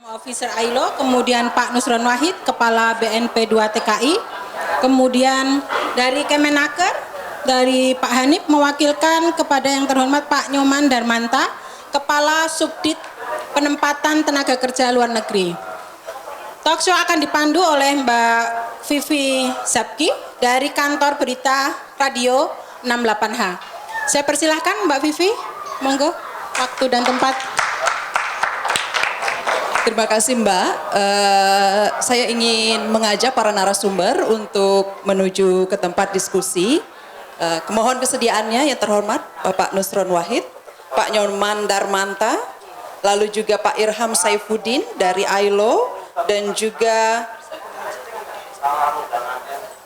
Officer Ailo, kemudian Pak Nusron Wahid, Kepala BNP 2 TKI, kemudian dari Kemenaker, dari Pak Hanif mewakilkan kepada yang terhormat Pak Nyoman Darmanta, Kepala Subdit Penempatan Tenaga Kerja Luar Negeri. Talkshow akan dipandu oleh Mbak Vivi Zabki dari Kantor Berita Radio 68H. Saya persilahkan Mbak Vivi, monggo waktu dan tempat. Terima kasih Mbak. Saya ingin mengajak para narasumber untuk menuju ke tempat diskusi. Mohon kesediaannya yang terhormat Bapak Nusron Wahid, Pak Nyoman Darmanta, lalu juga Pak Irham Saifuddin dari Ailo, dan juga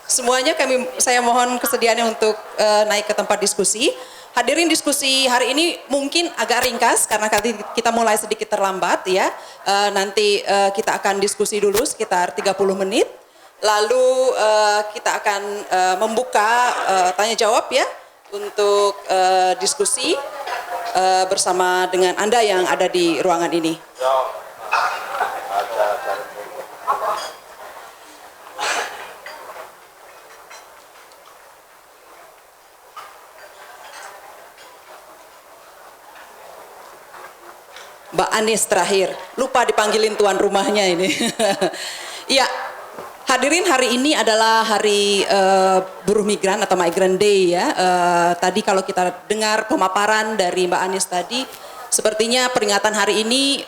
semuanya saya mohon kesediaannya untuk naik ke tempat diskusi. Hadirin, diskusi hari ini mungkin agak ringkas karena kita mulai sedikit terlambat ya. Nanti kita akan diskusi dulu sekitar 30 menit. Lalu kita akan membuka tanya jawab ya untuk diskusi bersama dengan Anda yang ada di ruangan ini. Mbak Anis terakhir, lupa dipanggilin tuan rumahnya ini. Iya, hadirin, hari ini adalah hari buruh migran atau Migrant Day ya. Tadi kalau kita dengar pemaparan dari Mbak Anis tadi, sepertinya peringatan hari ini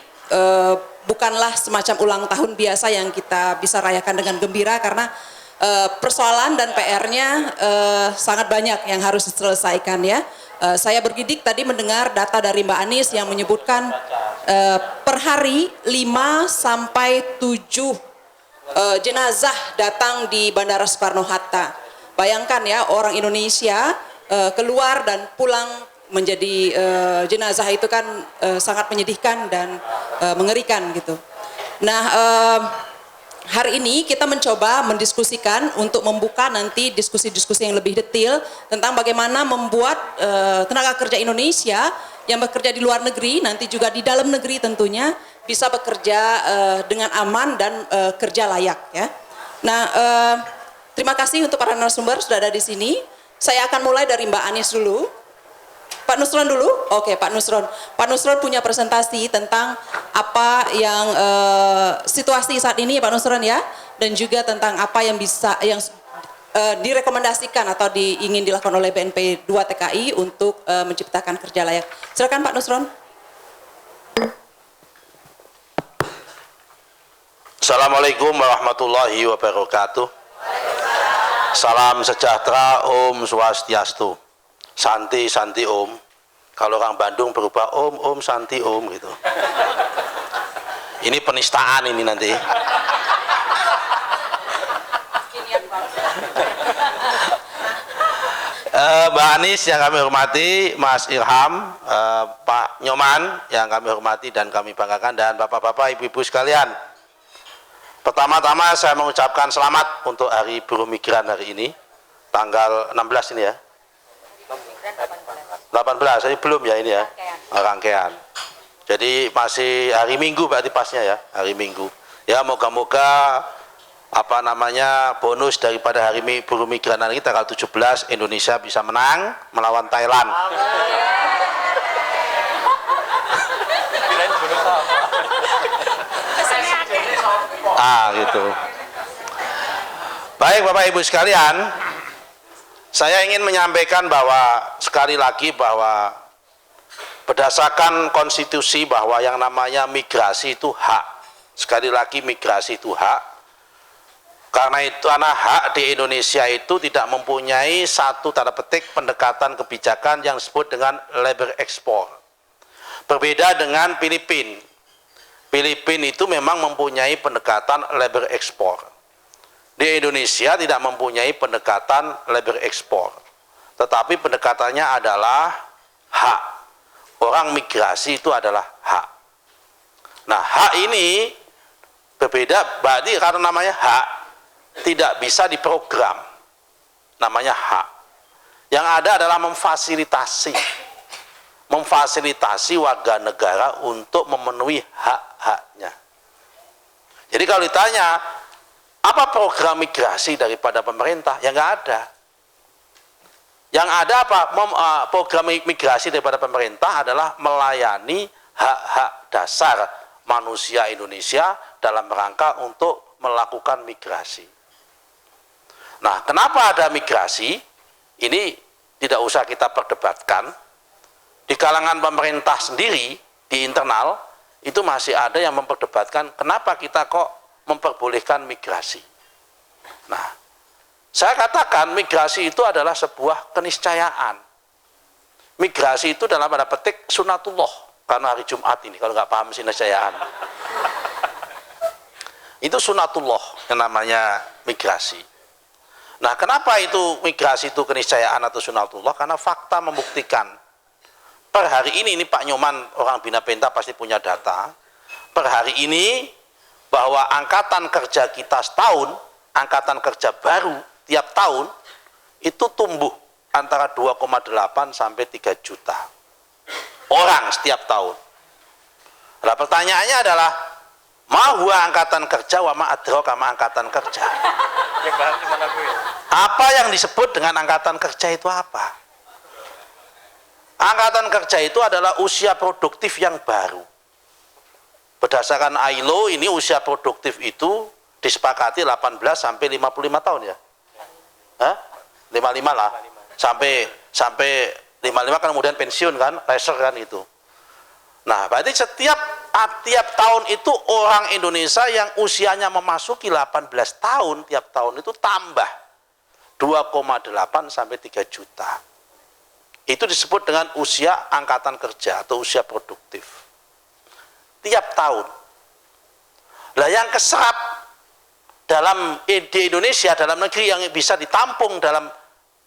bukanlah semacam ulang tahun biasa yang kita bisa rayakan dengan gembira karena persoalan dan PR-nya sangat banyak yang harus diselesaikan ya. Saya bergidik tadi mendengar data dari Mbak Anis yang menyebutkan per hari 5 sampai 7 jenazah datang di Bandara Soekarno-Hatta. Bayangkan ya, orang Indonesia keluar dan pulang menjadi jenazah itu kan sangat menyedihkan dan mengerikan gitu. Nah, hari ini kita mencoba mendiskusikan untuk membuka nanti diskusi-diskusi yang lebih detail tentang bagaimana membuat tenaga kerja Indonesia yang bekerja di luar negeri, nanti juga di dalam negeri tentunya, bisa bekerja dengan aman dan kerja layak ya. Nah, terima kasih untuk para narasumber sudah ada di sini. Saya akan mulai dari Mbak Anis dulu. Pak Nusron dulu? Oke, Pak Nusron. Pak Nusron punya presentasi tentang apa yang situasi saat ini Pak Nusron ya, dan juga tentang apa yang bisa direkomendasikan atau ingin dilakukan oleh BNP 2 TKI untuk menciptakan kerja layak. Silakan Pak Nusron. Assalamualaikum warahmatullahi wabarakatuh. Salam sejahtera, Om Swastiastu. Santi, Santi Om. Kalau orang Bandung berubah Om, Santi Om gitu. Ini penistaan ini nanti. Mbak Anis yang kami hormati, Mas Irham, Pak Nyoman yang kami hormati dan kami banggakan, dan bapak-bapak, ibu-ibu sekalian. Pertama-tama saya mengucapkan selamat untuk Hari Buruh Migran hari ini, tanggal 16 ini ya. 18, ini belum ya ini ya, rangkaian. Jadi masih hari Minggu berarti pasnya ya, hari Minggu. Ya, moga-moga apa namanya bonus daripada Hari Buruh Migran ini tanggal 17 Indonesia bisa menang melawan Thailand. Gitu. Baik Bapak Ibu sekalian, saya ingin menyampaikan bahwa sekali lagi bahwa berdasarkan konstitusi bahwa yang namanya migrasi itu hak. Sekali lagi migrasi itu hak. Karena itu anak hak di Indonesia itu tidak mempunyai satu tanda petik pendekatan kebijakan yang disebut dengan labor export. Berbeda dengan Filipina. Filipina itu memang mempunyai pendekatan labor export. Di Indonesia tidak mempunyai pendekatan labor export. Tetapi pendekatannya adalah hak. Orang migrasi itu adalah hak. Nah, hak ini berbeda, berarti karena namanya hak, tidak bisa diprogram. Namanya hak. Yang ada adalah memfasilitasi warga negara untuk memenuhi hak-haknya. Jadi kalau ditanya, apa program migrasi daripada pemerintah? Ya nggak ada. Yang ada apa? Program migrasi daripada pemerintah adalah melayani hak-hak dasar manusia Indonesia dalam rangka untuk melakukan migrasi. Nah, kenapa ada migrasi? Ini tidak usah kita perdebatkan. Di kalangan pemerintah sendiri, di internal, itu masih ada yang memperdebatkan kenapa kita kok memperbolehkan migrasi. Nah, saya katakan migrasi itu adalah sebuah keniscayaan. Migrasi itu dalam tanda petik sunatullah, karena hari Jumat ini, kalau nggak paham keniscayaan. Itu sunatullah yang namanya migrasi. Nah, kenapa itu migrasi itu keniscayaan atau sunatullah? Karena fakta membuktikan. Per hari ini Pak Nyoman, orang Bina Penta pasti punya data. Per hari ini, bahwa angkatan kerja kita setahun, angkatan kerja baru tiap tahun, itu tumbuh antara 2,8 sampai 3 juta orang setiap tahun. Nah, pertanyaannya adalah, ma huwa angkatan kerja wa ma adraka ma angkatan kerja. Apa yang disebut dengan angkatan kerja itu apa? Angkatan kerja itu adalah usia produktif yang baru. Berdasarkan ILO, ini usia produktif itu disepakati 18 sampai 55 tahun ya. Hah? 55 lah. Sampai 55 kan kemudian pensiun kan, leisure kan itu. Nah, berarti setiap tahun itu orang Indonesia yang usianya memasuki 18 tahun, tiap tahun itu tambah 2,8 sampai 3 juta. Itu disebut dengan usia angkatan kerja atau usia produktif. Tiap tahun. Lah yang keserap dalam di Indonesia, dalam negeri yang bisa ditampung dalam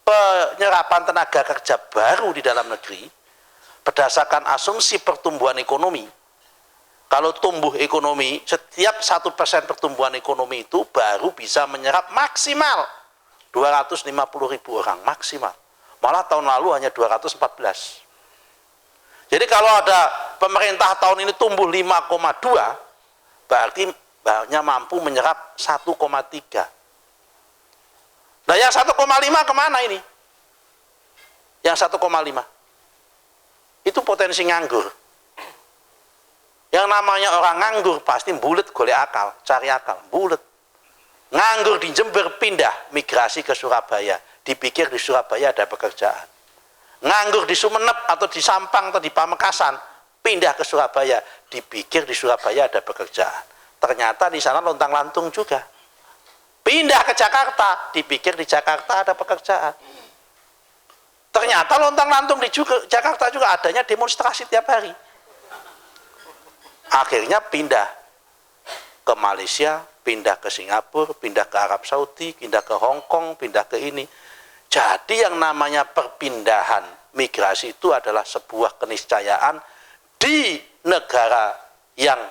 penyerapan tenaga kerja baru di dalam negeri, berdasarkan asumsi pertumbuhan ekonomi. Kalau tumbuh ekonomi, setiap 1% pertumbuhan ekonomi itu baru bisa menyerap maksimal 250.000 orang, maksimal. Malah tahun lalu hanya 214. Jadi kalau ada pemerintah tahun ini tumbuh 5,2, berarti hanya mampu menyerap 1,3. Nah yang 1,5 kemana ini? Yang 1,5 itu potensi nganggur. Yang namanya orang nganggur pasti bulet golek akal, cari akal, bulet. Nganggur di Jember pindah migrasi ke Surabaya, dipikir di Surabaya ada pekerjaan. Nganggur di Sumeneb atau di Sampang atau di Pamekasan, pindah ke Surabaya, dipikir di Surabaya ada pekerjaan. Ternyata di sana lontang-lantung juga. Pindah ke Jakarta, dipikir di Jakarta ada pekerjaan. Ternyata lontang-lantung di Jakarta juga adanya demonstrasi tiap hari. Akhirnya pindah ke Malaysia, pindah ke Singapura, pindah ke Arab Saudi, pindah ke Hong Kong, pindah ke ini. Jadi yang namanya perpindahan migrasi itu adalah sebuah keniscayaan di negara yang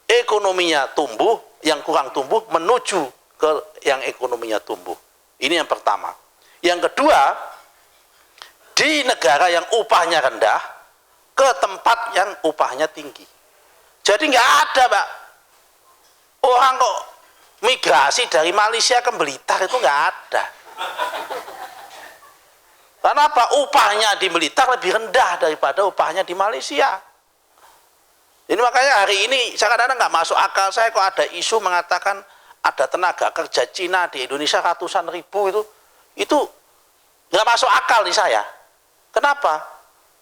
ekonominya tumbuh, yang kurang tumbuh menuju ke yang ekonominya tumbuh. Ini yang pertama. Yang kedua, di negara yang upahnya rendah ke tempat yang upahnya tinggi. Jadi nggak ada, Pak. Orang kok migrasi dari Malaysia ke Blitar itu nggak ada. Kenapa? Upahnya di Blitar lebih rendah daripada upahnya di Malaysia. Jadi makanya hari ini saya kadang-kadang nggak masuk akal saya kok ada isu mengatakan ada tenaga kerja Cina di Indonesia ratusan ribu itu nggak masuk akal di saya. Kenapa?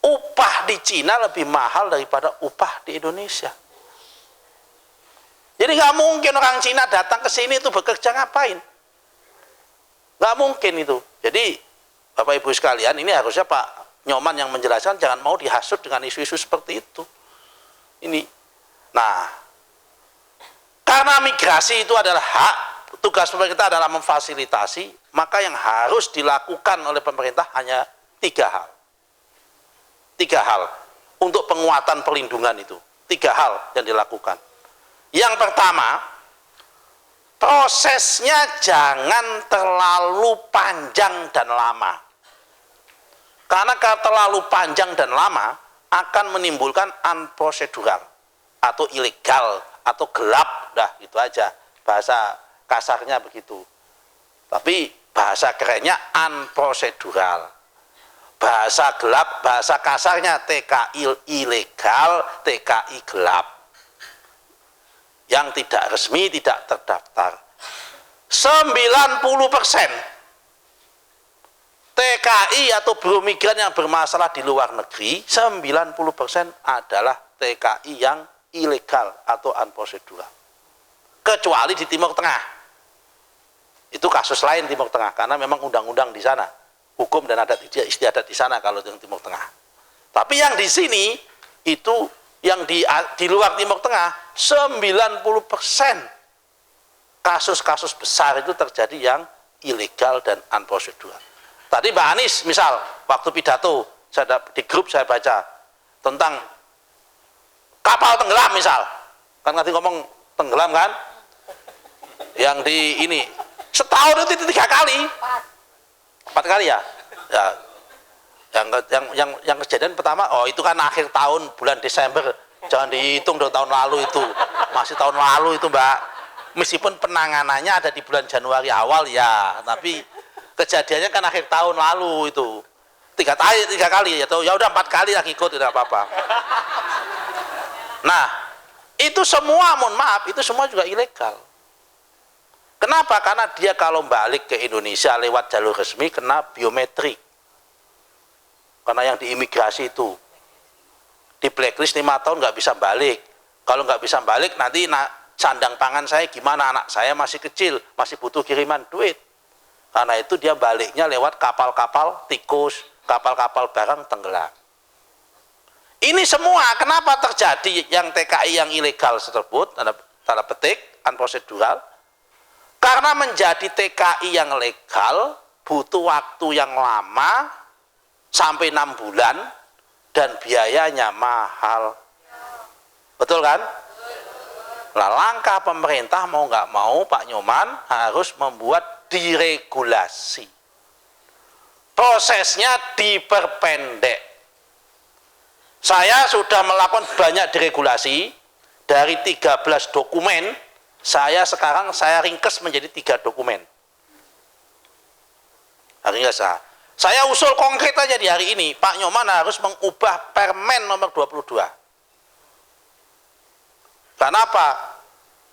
Upah di Cina lebih mahal daripada upah di Indonesia. Jadi nggak mungkin orang Cina datang ke sini itu bekerja ngapain? Nggak mungkin itu. Jadi Bapak Ibu sekalian, ini harusnya Pak Nyoman yang menjelaskan, jangan mau dihasut dengan isu-isu seperti itu. Ini. Nah, karena migrasi itu adalah hak, tugas pemerintah adalah memfasilitasi, maka yang harus dilakukan oleh pemerintah hanya 3 hal. 3 hal untuk penguatan perlindungan itu. 3 hal yang dilakukan. Yang pertama, prosesnya jangan terlalu panjang dan lama. Karena kalau terlalu panjang dan lama akan menimbulkan unprocedural atau ilegal atau gelap, dah itu aja. Bahasa kasarnya begitu. Tapi bahasa kerennya unprocedural. Bahasa gelap, bahasa kasarnya TKI ilegal, TKI gelap. Yang tidak resmi, tidak terdaftar. 90% TKI atau buruh migran yang bermasalah di luar negeri, 90% adalah TKI yang ilegal atau unprocedural. Kecuali di Timur Tengah. Itu kasus lain Timur Tengah, karena memang undang-undang di sana. Hukum dan adat istiadat di sana kalau di Timur Tengah. Tapi yang di sini, itu yang di luar Timur Tengah, 90% kasus-kasus besar itu terjadi yang ilegal dan unprocedural. Tadi Mbak Anies misal, waktu pidato, di grup saya baca, tentang kapal tenggelam misal. Kan nanti ngomong tenggelam kan? Yang di ini, setahun itu 3 kali. 4 kali ya? Ya. Yang kejadian pertama, oh itu kan akhir tahun bulan Desember, jangan dihitung dong tahun lalu itu, masih tahun lalu itu Mbak. Meskipun penanganannya ada di bulan Januari awal ya, tapi kejadiannya kan akhir tahun lalu itu 3 kali ya udah 4 kali lah ikut tidak apa-apa. Nah itu semua, mohon maaf, itu semua juga ilegal. Kenapa? Karena dia kalau balik ke Indonesia lewat jalur resmi kena biometrik. Karena yang di imigrasi itu di blacklist 5 tahun nggak bisa balik. Kalau nggak bisa balik nanti sandang pangan saya gimana, anak saya masih kecil, masih butuh kiriman duit. Karena itu dia baliknya lewat kapal-kapal tikus, kapal-kapal barang tenggelam. Ini semua kenapa terjadi yang TKI yang ilegal tersebut, tanda petik, unprocedural? Karena menjadi TKI yang legal butuh waktu yang lama, sampai 6 bulan, dan biayanya mahal. Betul kan? Nah, langkah pemerintah mau nggak mau Pak Nyoman harus membuat diregulasi. Prosesnya diperpendek. Saya sudah melakukan banyak diregulasi, dari 13 dokumen, saya ringkes menjadi 3 dokumen. Saya usul konkret aja di hari ini, Pak Nyoman harus mengubah Permen nomor 22. Karena apa?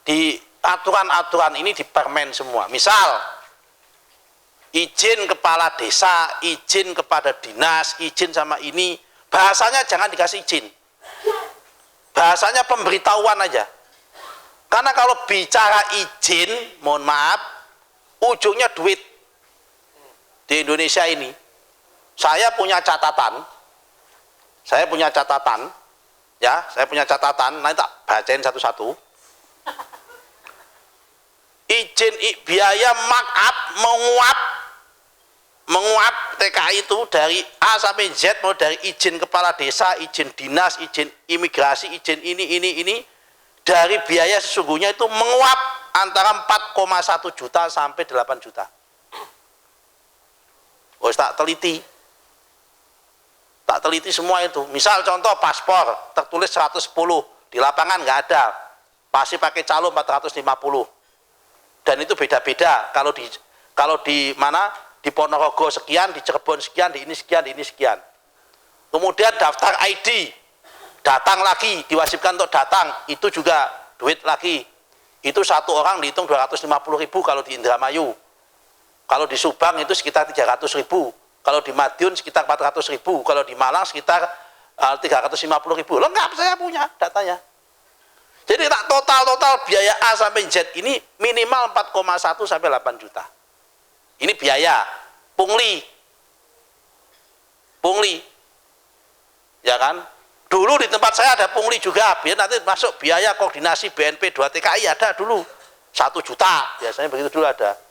Di aturan-aturan ini di Permen semua. Misal, izin kepala desa, izin kepada dinas, izin sama ini, bahasanya jangan dikasih izin. Bahasanya pemberitahuan aja. Karena kalau bicara izin, mohon maaf, ujungnya duit. Di Indonesia ini, saya punya catatan, nanti tak bacain satu-satu. Izin biaya markup menguap TKI itu dari A sampai Z, mulai dari izin kepala desa, izin dinas, izin imigrasi, izin ini, dari biaya sesungguhnya itu menguap antara 4,1 juta sampai 8 juta. Oh, tak teliti semua itu. Misal contoh paspor tertulis 110, di lapangan nggak ada, pasti pakai calo 450, dan itu beda-beda. Kalau di mana, di Ponorogo sekian, di Cirebon sekian, di ini sekian, di ini sekian. Kemudian daftar ID, datang lagi, diwajibkan untuk datang, itu juga duit lagi. Itu satu orang dihitung 250.000 kalau di Indramayu. Kalau di Subang itu sekitar 300.000, kalau di Madiun sekitar 400.000, kalau di Malang sekitar 350.000. Lengkap, saya punya datanya. Jadi tak total biaya A sampai Z ini minimal 4,1 sampai 8 juta. Ini biaya pungli, ya kan? Dulu di tempat saya ada pungli juga, biar nanti masuk biaya koordinasi BNP 2 TKI ada dulu 1 juta, biasanya begitu dulu ada.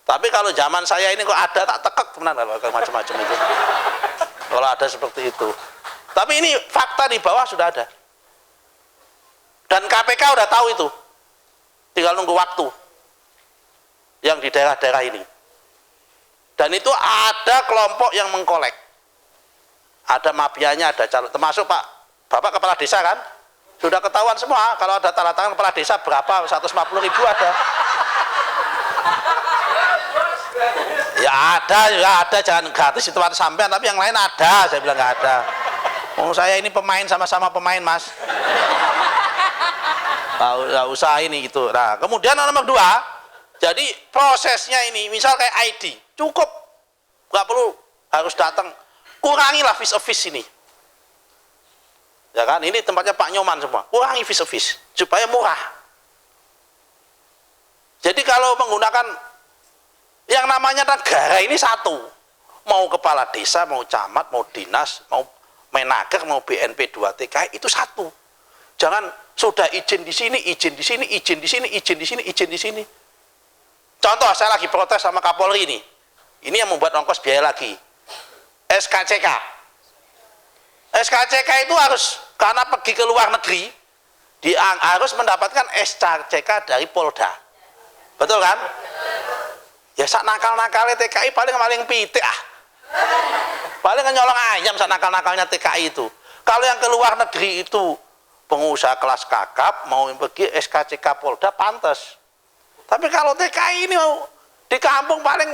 Tapi kalau zaman saya ini kok ada, tak tekek teman macam-macam itu. Kalau ada seperti itu. Tapi ini fakta di bawah sudah ada. Dan KPK udah tahu itu. Tinggal nunggu waktu. Yang di daerah-daerah ini. Dan itu ada kelompok yang mengkolek. Ada mafianya, ada calon. Termasuk Bapak Kepala Desa kan? Sudah ketahuan semua, kalau ada tanda tangan kepala desa berapa, 150.000 ada. Ya ada, jangan gratis di tempat sampean, tapi yang lain ada, saya bilang nggak ada. Oh, saya ini pemain, sama-sama pemain, Mas. Nggak usah ini gitu. Nah, kemudian nomor 2, jadi prosesnya ini, misal kayak ID, cukup, nggak perlu harus datang, kurangilah face office ini. Ya kan, ini tempatnya Pak Nyoman semua, kurangi face office supaya murah. Jadi kalau menggunakan yang namanya negara ini satu, mau kepala desa, mau camat, mau dinas, mau menaker, mau BNP 2 TKI itu satu. Jangan sudah izin di sini, izin di sini, izin di sini, izin di sini, izin di sini. Contoh, saya lagi protes sama Kapolri ini. Ini yang membuat ongkos biaya lagi. SKCK. SKCK itu harus, karena pergi ke luar negeri, harus mendapatkan SKCK dari Polda. Betul kan? Ya sak nakal-nakalnya TKI paling pitik paling nyolong ayam sak nakal-nakalnya TKI itu. Kalau yang ke luar negeri itu pengusaha kelas kakap mau pergi SKCK Polda pantas. Tapi kalau TKI ini mau di kampung paling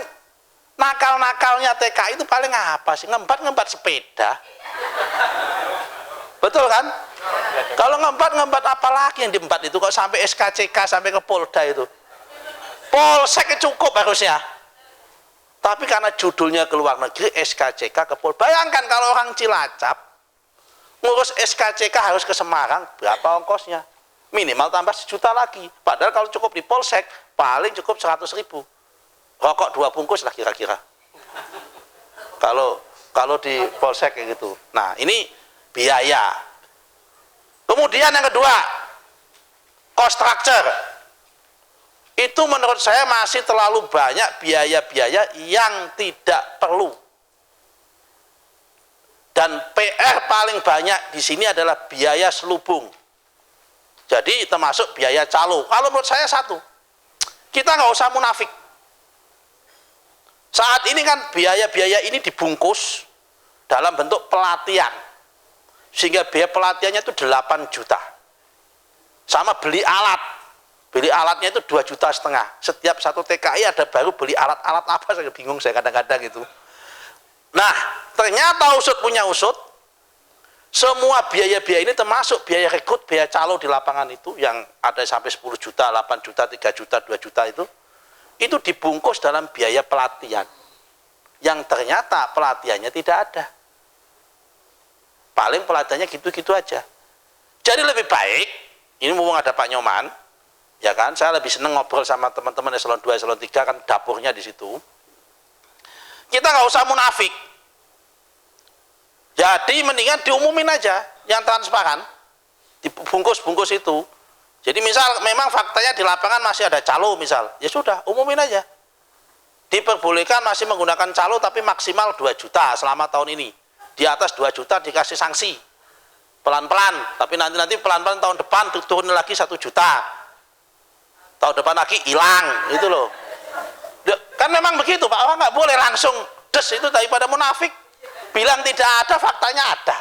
nakal-nakalnya TKI itu paling apa sih? Ngembat sepeda. Betul kan? Kalau ngembat apa lagi yang diembat itu kok sampai SKCK sampai ke Polda itu? Polsek cukup harusnya. Tapi karena judulnya ke luar negeri, SKCK ke Polda. Bayangkan kalau orang Cilacap ngurus SKCK harus ke Semarang, berapa ongkosnya? Minimal tambah 1 juta lagi. Padahal kalau cukup di Polsek, paling cukup 100.000. Rokok 2 bungkus lah kira-kira. Kalau di Polsek kayak gitu. Nah, ini biaya. Kemudian yang kedua, cost structure. Itu menurut saya masih terlalu banyak biaya-biaya yang tidak perlu. Dan PR paling banyak di sini adalah biaya selubung. Jadi termasuk biaya calo. Kalau menurut saya satu, kita nggak usah munafik. Saat ini kan biaya-biaya ini dibungkus dalam bentuk pelatihan. Sehingga biaya pelatihannya itu 8 juta. Sama beli alat. Beli alatnya itu 2,5 juta. Setiap satu TKI ada baru beli alat-alat apa, saya bingung saya kadang-kadang gitu. Nah, ternyata usut punya usut, semua biaya-biaya ini termasuk biaya rekrut, biaya calo di lapangan itu yang ada sampai 10 juta, 8 juta, 3 juta, 2 juta itu dibungkus dalam biaya pelatihan. Yang ternyata pelatihannya tidak ada. Paling pelatihannya gitu-gitu aja. Jadi lebih baik, ini mumpung ada Pak Nyoman, ya kan, saya lebih seneng ngobrol sama teman-teman eselon 2, eselon 3, kan dapurnya di situ. Kita nggak usah munafik. Jadi mendingan diumumin aja yang transparan, dibungkus-bungkus itu. Jadi misal memang faktanya di lapangan masih ada calo misal, ya sudah umumin aja. Diperbolehkan masih menggunakan calo tapi maksimal 2 juta selama tahun ini. Di atas 2 juta dikasih sanksi. Pelan-pelan, tapi nanti pelan-pelan tahun depan turun lagi 1 juta. Tahun depan lagi hilang, itu loh. Kan memang begitu Pak, orang nggak boleh langsung des itu daripada munafik. Bilang tidak ada, faktanya ada.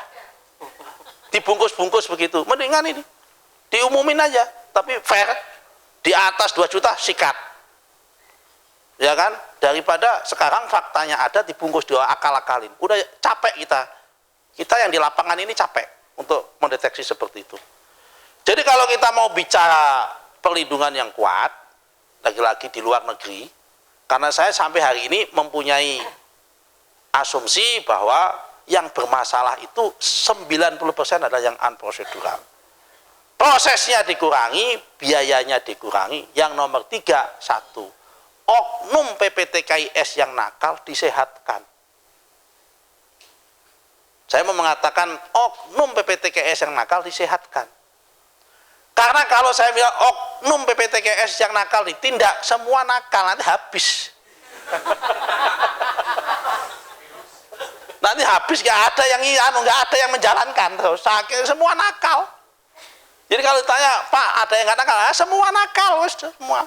Dibungkus-bungkus begitu. Mendingan ini diumumin aja, tapi fair. Di atas 2 juta sikat. Ya kan? Daripada sekarang faktanya ada dibungkus akal-akalin. Udah capek kita. Kita yang di lapangan ini capek untuk mendeteksi seperti itu. Jadi kalau kita mau bicara perlindungan yang kuat, lagi-lagi di luar negeri, karena saya sampai hari ini mempunyai asumsi bahwa yang bermasalah itu 90% adalah yang unprocedural. Prosesnya dikurangi, biayanya dikurangi. Yang nomor 3, 1, oknum PPTKIS yang nakal disehatkan. Saya mau mengatakan oknum PPTKIS yang nakal disehatkan. Karena kalau saya bilang oknum PPTKIS yang nakal ditindak, semua nakal nanti habis. Nanti habis, nggak ada yang menjalankan terus. Semua nakal. Jadi kalau ditanya, Pak, ada yang nggak nakal? Semua nakal, semua.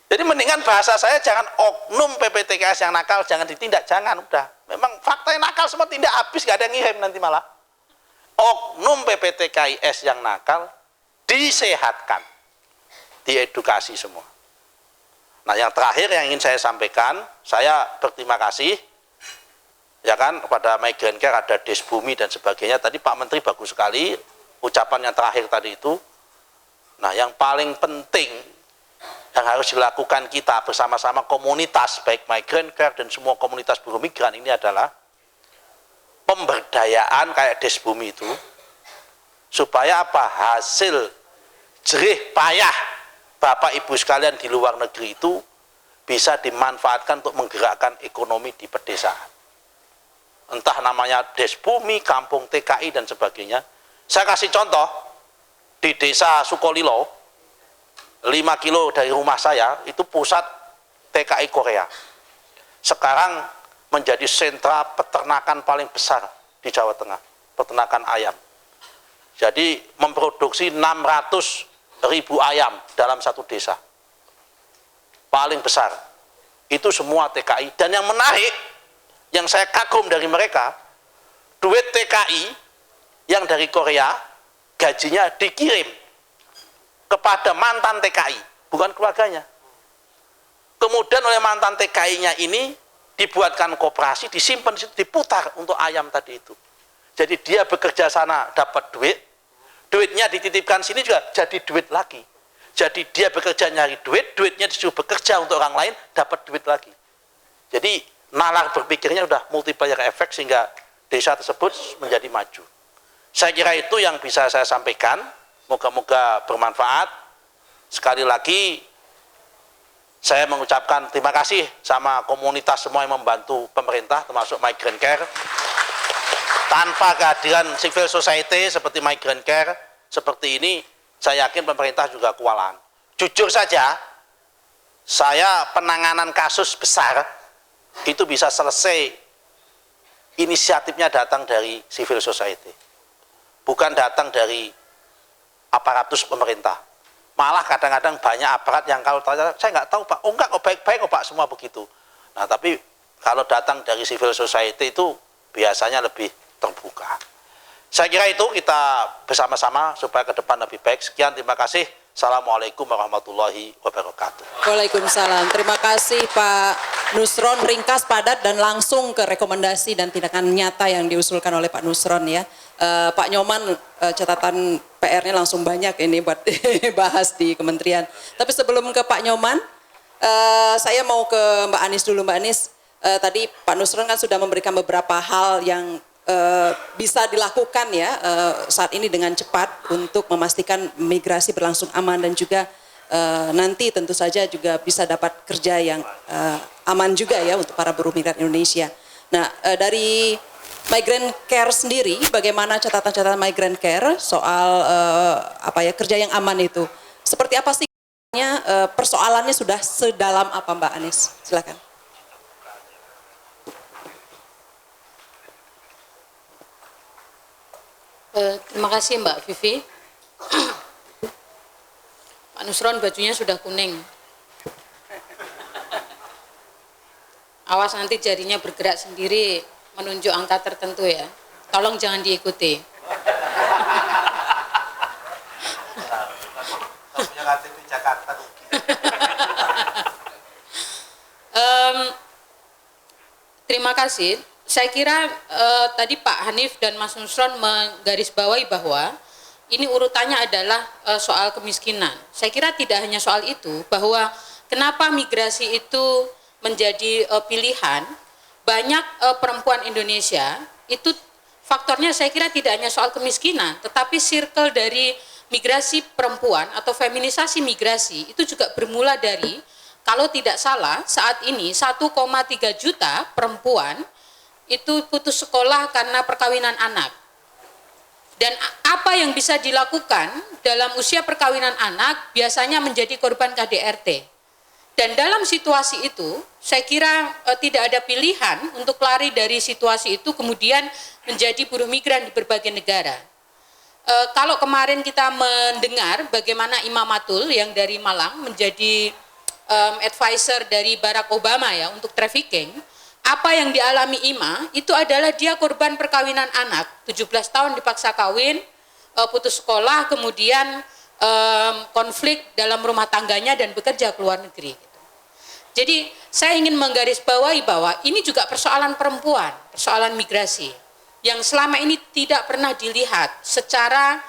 Jadi mendingan bahasa saya jangan oknum PPTKIS yang nakal, jangan ditindak, jangan, udah. Memang faktanya nakal semua, tindak habis, nggak ada yang ngirim nanti malah. oknum PPTKIS yang nakal disehatkan, diedukasi semua. Nah, yang terakhir yang ingin saya sampaikan, saya berterima kasih ya kan kepada Migrant Care, ada Desbumi dan sebagainya. Tadi Pak Menteri bagus sekali ucapan yang terakhir tadi itu. Nah, yang paling penting yang harus dilakukan kita bersama-sama komunitas, baik Migrant Care dan semua komunitas buruh migran ini adalah pemberdayaan kayak Desbumi itu, supaya apa? Hasil jerih payah Bapak Ibu sekalian di luar negeri itu bisa dimanfaatkan untuk menggerakkan ekonomi di pedesaan. Entah namanya Desbumi, Kampung TKI dan sebagainya. Saya kasih contoh, di desa Sukolilo, 5 kilo dari rumah saya, itu pusat TKI Korea. Sekarang menjadi sentra peternakan paling besar di Jawa Tengah, peternakan ayam. Jadi memproduksi 600.000 ayam dalam satu desa. Paling besar. Itu semua TKI. Dan yang menarik, yang saya kagum dari mereka, duit TKI yang dari Korea, gajinya dikirim kepada mantan TKI, bukan keluarganya. Kemudian oleh mantan TKI-nya ini dibuatkan koperasi, disimpan di situ, diputar untuk ayam tadi itu. Jadi dia bekerja sana dapat duit, duitnya dititipkan sini juga jadi duit lagi. Jadi dia bekerja nyari duit, duitnya disuruh bekerja untuk orang lain, dapat duit lagi. Jadi nalar berpikirnya sudah multiplier efek sehingga desa tersebut menjadi maju. Saya kira itu yang bisa saya sampaikan. Moga-moga bermanfaat. Sekali lagi saya mengucapkan terima kasih sama komunitas semua yang membantu pemerintah termasuk Migrant Care. Tanpa kehadiran civil society seperti Migrant Care seperti ini, saya yakin pemerintah juga kewalahan. Jujur saja, saya penanganan kasus besar itu bisa selesai, inisiatifnya datang dari civil society, bukan datang dari aparatus pemerintah. Malah kadang-kadang banyak aparat yang kalau tanya, saya nggak tahu Pak, oh enggak kok, baik-baik kok Pak, semua begitu. Nah, tapi kalau datang dari civil society itu biasanya lebih terbuka. Saya kira itu kita bersama-sama supaya ke depan lebih baik. Sekian, terima kasih. Assalamualaikum warahmatullahi wabarakatuh. Waalaikumsalam. Terima kasih Pak Nusron, ringkas, padat, dan langsung ke rekomendasi dan tindakan nyata yang diusulkan oleh Pak Nusron ya. Pak Nyoman, catatan PR-nya langsung banyak ini buat bahas di kementerian. Tapi sebelum ke Pak Nyoman, saya mau ke Mbak Anis dulu. Mbak Anis, tadi Pak Nusron kan sudah memberikan beberapa hal yang bisa dilakukan ya saat ini dengan cepat untuk memastikan migrasi berlangsung aman dan juga nanti tentu saja juga bisa dapat kerja yang aman juga ya untuk para buruh migran Indonesia. Nah, dari Migrant Care sendiri, bagaimana catatan-catatan Migrant Care soal kerja yang aman itu? Seperti apa sih persoalannya, sudah sedalam apa Mbak Anis? Silakan. Terima kasih Mbak Vivi. Pak Nusron bajunya sudah kuning. Awas nanti jarinya bergerak sendiri menunjuk angka tertentu ya. Tolong jangan diikuti. Terima kasih. Saya kira tadi Pak Hanif dan Mas Nusron menggarisbawahi bahwa ini urutannya adalah soal kemiskinan. Saya kira tidak hanya soal itu, bahwa kenapa migrasi itu menjadi pilihan, banyak perempuan Indonesia itu faktornya saya kira tidak hanya soal kemiskinan, tetapi circle dari migrasi perempuan atau feminisasi migrasi itu juga bermula dari, kalau tidak salah saat ini 1,3 juta perempuan itu putus sekolah karena perkawinan anak. Dan apa yang bisa dilakukan dalam usia perkawinan anak biasanya menjadi korban KDRT. Dan dalam situasi itu, saya kira tidak ada pilihan untuk lari dari situasi itu kemudian menjadi buruh migran di berbagai negara. Kalau kemarin kita mendengar bagaimana Imam Matul yang dari Malang menjadi advisor dari Barack Obama ya untuk trafficking, apa yang dialami Ima itu adalah dia korban perkawinan anak, 17 tahun dipaksa kawin, putus sekolah, kemudian konflik dalam rumah tangganya dan bekerja ke luar negeri. Jadi saya ingin menggarisbawahi bahwa ini juga persoalan perempuan, persoalan migrasi yang selama ini tidak pernah dilihat secara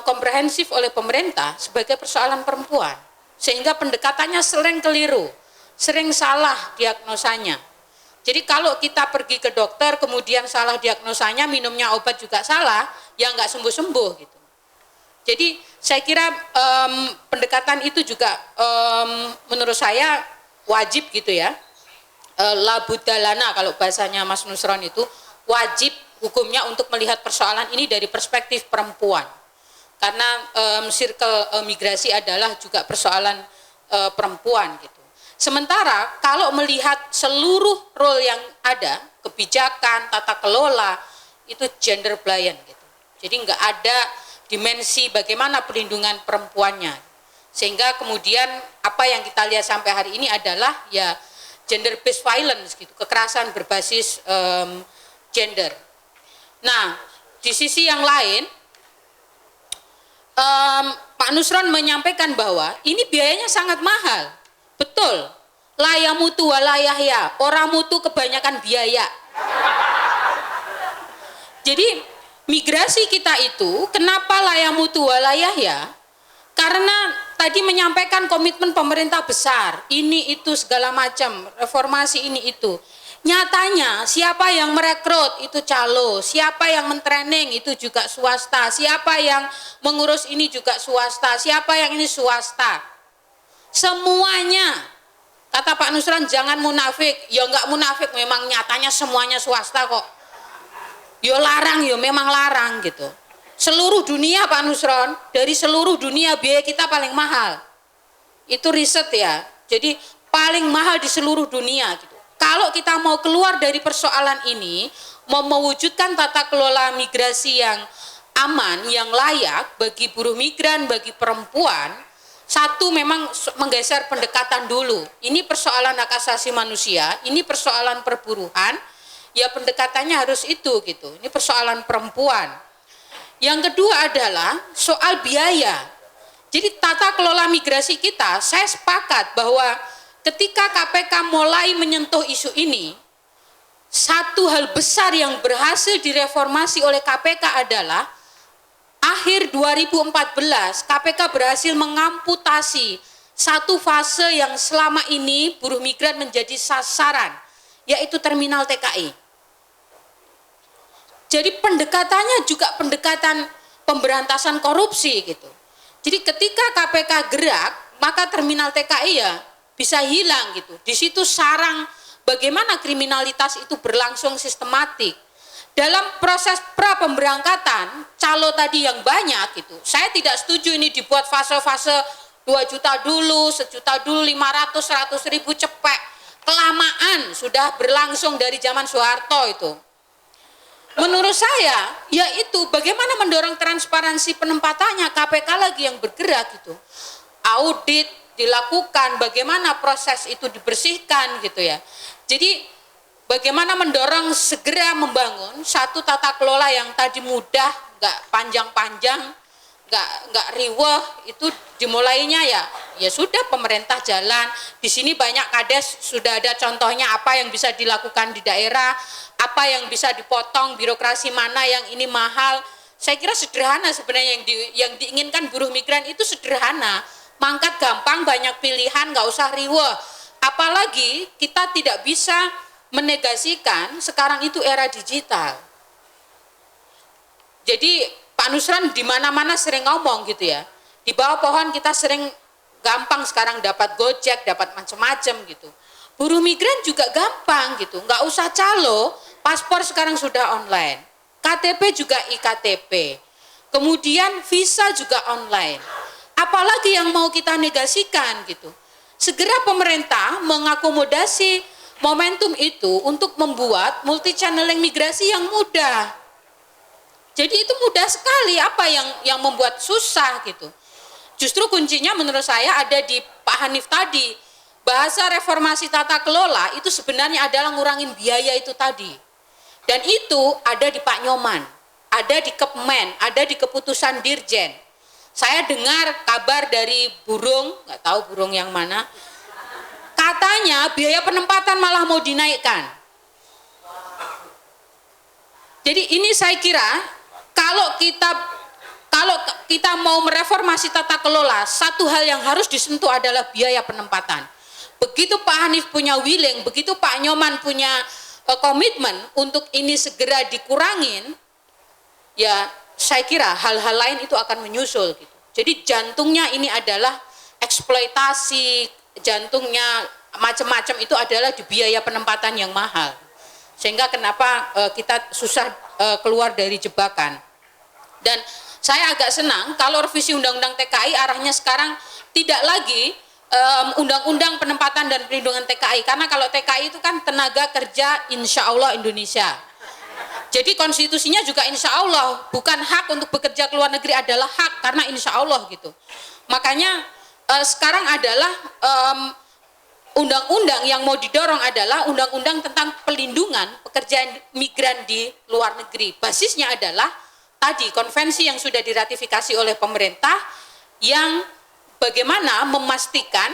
komprehensif oleh pemerintah sebagai persoalan perempuan, sehingga pendekatannya sering keliru, sering salah diagnosanya. Jadi kalau kita pergi ke dokter kemudian salah diagnosanya, minumnya obat juga salah, ya nggak sembuh-sembuh gitu. Jadi saya kira pendekatan itu juga menurut saya wajib gitu ya. La buddalana kalau bahasanya Mas Nusron itu wajib hukumnya untuk melihat persoalan ini dari perspektif perempuan. Karena circle migrasi adalah juga persoalan perempuan gitu. Sementara kalau melihat seluruh role yang ada, kebijakan, tata kelola, itu gender blind gitu. Jadi nggak ada dimensi bagaimana perlindungan perempuannya. Sehingga kemudian apa yang kita lihat sampai hari ini adalah ya gender based violence gitu, kekerasan berbasis gender. Nah, di sisi yang lain Pak Nusron menyampaikan bahwa ini biayanya sangat mahal. Betul. Layamutu walayahya, orang mutu kebanyakan biaya. Jadi migrasi kita itu kenapa layamutu walayahya? Karena tadi menyampaikan komitmen pemerintah besar, ini itu segala macam, reformasi ini itu. Nyatanya siapa yang merekrut itu calo, siapa yang mentraining itu juga swasta, siapa yang mengurus ini juga swasta, siapa yang ini swasta. Semuanya, kata Pak Nusron jangan munafik, ya enggak munafik, memang nyatanya semuanya swasta kok. Yo larang, yo memang larang gitu. Seluruh dunia Pak Nusron, dari seluruh dunia biaya kita paling mahal. Itu riset ya, jadi paling mahal di seluruh dunia gitu. Kalau kita mau keluar dari persoalan ini, mau mewujudkan tata kelola migrasi yang aman, yang layak bagi buruh migran, bagi perempuan, satu memang menggeser pendekatan dulu. Ini persoalan hak asasi manusia, ini persoalan perburuhan, ya pendekatannya harus itu gitu. Ini persoalan perempuan. Yang kedua adalah soal biaya. Jadi tata kelola migrasi kita, saya sepakat bahwa ketika KPK mulai menyentuh isu ini, satu hal besar yang berhasil direformasi oleh KPK adalah akhir 2014 KPK berhasil mengamputasi satu fase yang selama ini buruh migran menjadi sasaran, yaitu terminal TKI. Jadi pendekatannya juga pendekatan pemberantasan korupsi gitu. Jadi ketika KPK gerak, maka terminal TKI ya bisa hilang gitu. Di situ sarang bagaimana kriminalitas itu berlangsung sistematik. Dalam proses pra pemberangkatan, calo tadi yang banyak gitu. Saya tidak setuju ini dibuat fase-fase 2 juta dulu, 1 juta dulu, 500, 100 ribu cepek. Kelamaan sudah berlangsung dari zaman Soeharto itu. Menurut saya, yaitu bagaimana mendorong transparansi penempatannya, KPK lagi yang bergerak gitu. Audit dilakukan, bagaimana proses itu dibersihkan gitu ya. Jadi bagaimana mendorong segera membangun satu tata kelola yang tadi mudah, nggak panjang-panjang, nggak riweh, itu dimulainya ya sudah pemerintah jalan. Di sini banyak kades sudah ada contohnya apa yang bisa dilakukan di daerah, apa yang bisa dipotong, birokrasi mana yang ini mahal. Saya kira sederhana sebenarnya yang diinginkan buruh migran itu sederhana. Mangkat gampang, banyak pilihan, nggak usah riweh. Apalagi kita tidak bisa menegasikan sekarang itu era digital. Jadi Pak Nusron di mana-mana sering ngomong gitu ya. Di bawah pohon kita sering gampang sekarang dapat Gojek, dapat macam-macam gitu. Buruh migran juga gampang gitu, nggak usah calo, paspor sekarang sudah online. KTP juga iktp. Kemudian visa juga online. Apalagi yang mau kita negasikan gitu. Segera pemerintah mengakomodasi momentum itu untuk membuat multi channeling migrasi yang mudah. Jadi itu mudah sekali, apa yang membuat susah gitu. Justru kuncinya menurut saya ada di Pak Hanif tadi. Bahasa reformasi tata kelola itu sebenarnya adalah ngurangin biaya itu tadi. Dan itu ada di Pak Nyoman, ada di Kepmen, ada di keputusan Dirjen. Saya dengar kabar dari burung, nggak tahu burung yang mana, katanya biaya penempatan malah mau dinaikkan. Jadi ini saya kira kalau kita mau mereformasi tata kelola, satu hal yang harus disentuh adalah biaya penempatan. Begitu Pak Hanif punya willing, begitu Pak Nyoman punya komitmen untuk ini segera dikurangin, ya saya kira hal-hal lain itu akan menyusul gitu. Jadi jantungnya ini adalah eksploitasi, jantungnya macam-macam itu adalah di biaya penempatan yang mahal. Sehingga kenapa kita susah keluar dari jebakan. Dan saya agak senang kalau revisi Undang-Undang TKI arahnya sekarang tidak lagi Undang-Undang Penempatan dan Perlindungan TKI, karena kalau TKI itu kan tenaga kerja insya Allah Indonesia. Jadi konstitusinya juga insya Allah, bukan hak untuk bekerja ke luar negeri adalah hak karena insya Allah gitu. Makanya sekarang adalah undang-undang yang mau didorong adalah undang-undang tentang pelindungan pekerja migran di luar negeri. Basisnya adalah tadi konvensi yang sudah diratifikasi oleh pemerintah yang bagaimana memastikan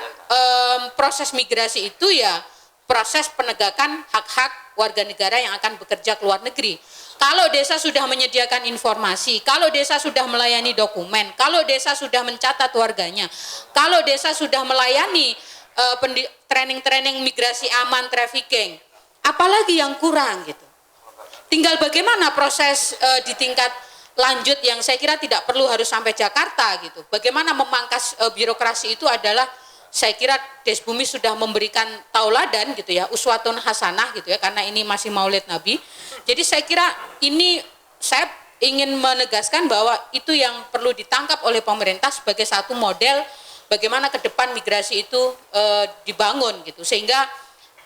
proses migrasi itu ya proses penegakan hak-hak warga negara yang akan bekerja ke luar negeri. Kalau desa sudah menyediakan informasi, kalau desa sudah melayani dokumen, kalau desa sudah mencatat warganya, kalau desa sudah melayani training-training migrasi aman, trafficking, apalagi yang kurang gitu. Tinggal bagaimana proses di tingkat lanjut yang saya kira tidak perlu harus sampai Jakarta gitu. Bagaimana memangkas birokrasi itu adalah saya kira Desbumi sudah memberikan tauladan gitu ya, uswatun hasanah gitu ya, karena ini masih Maulid Nabi. Jadi saya kira ini saya ingin menegaskan bahwa itu yang perlu ditangkap oleh pemerintah sebagai satu model bagaimana ke depan migrasi itu dibangun gitu. Sehingga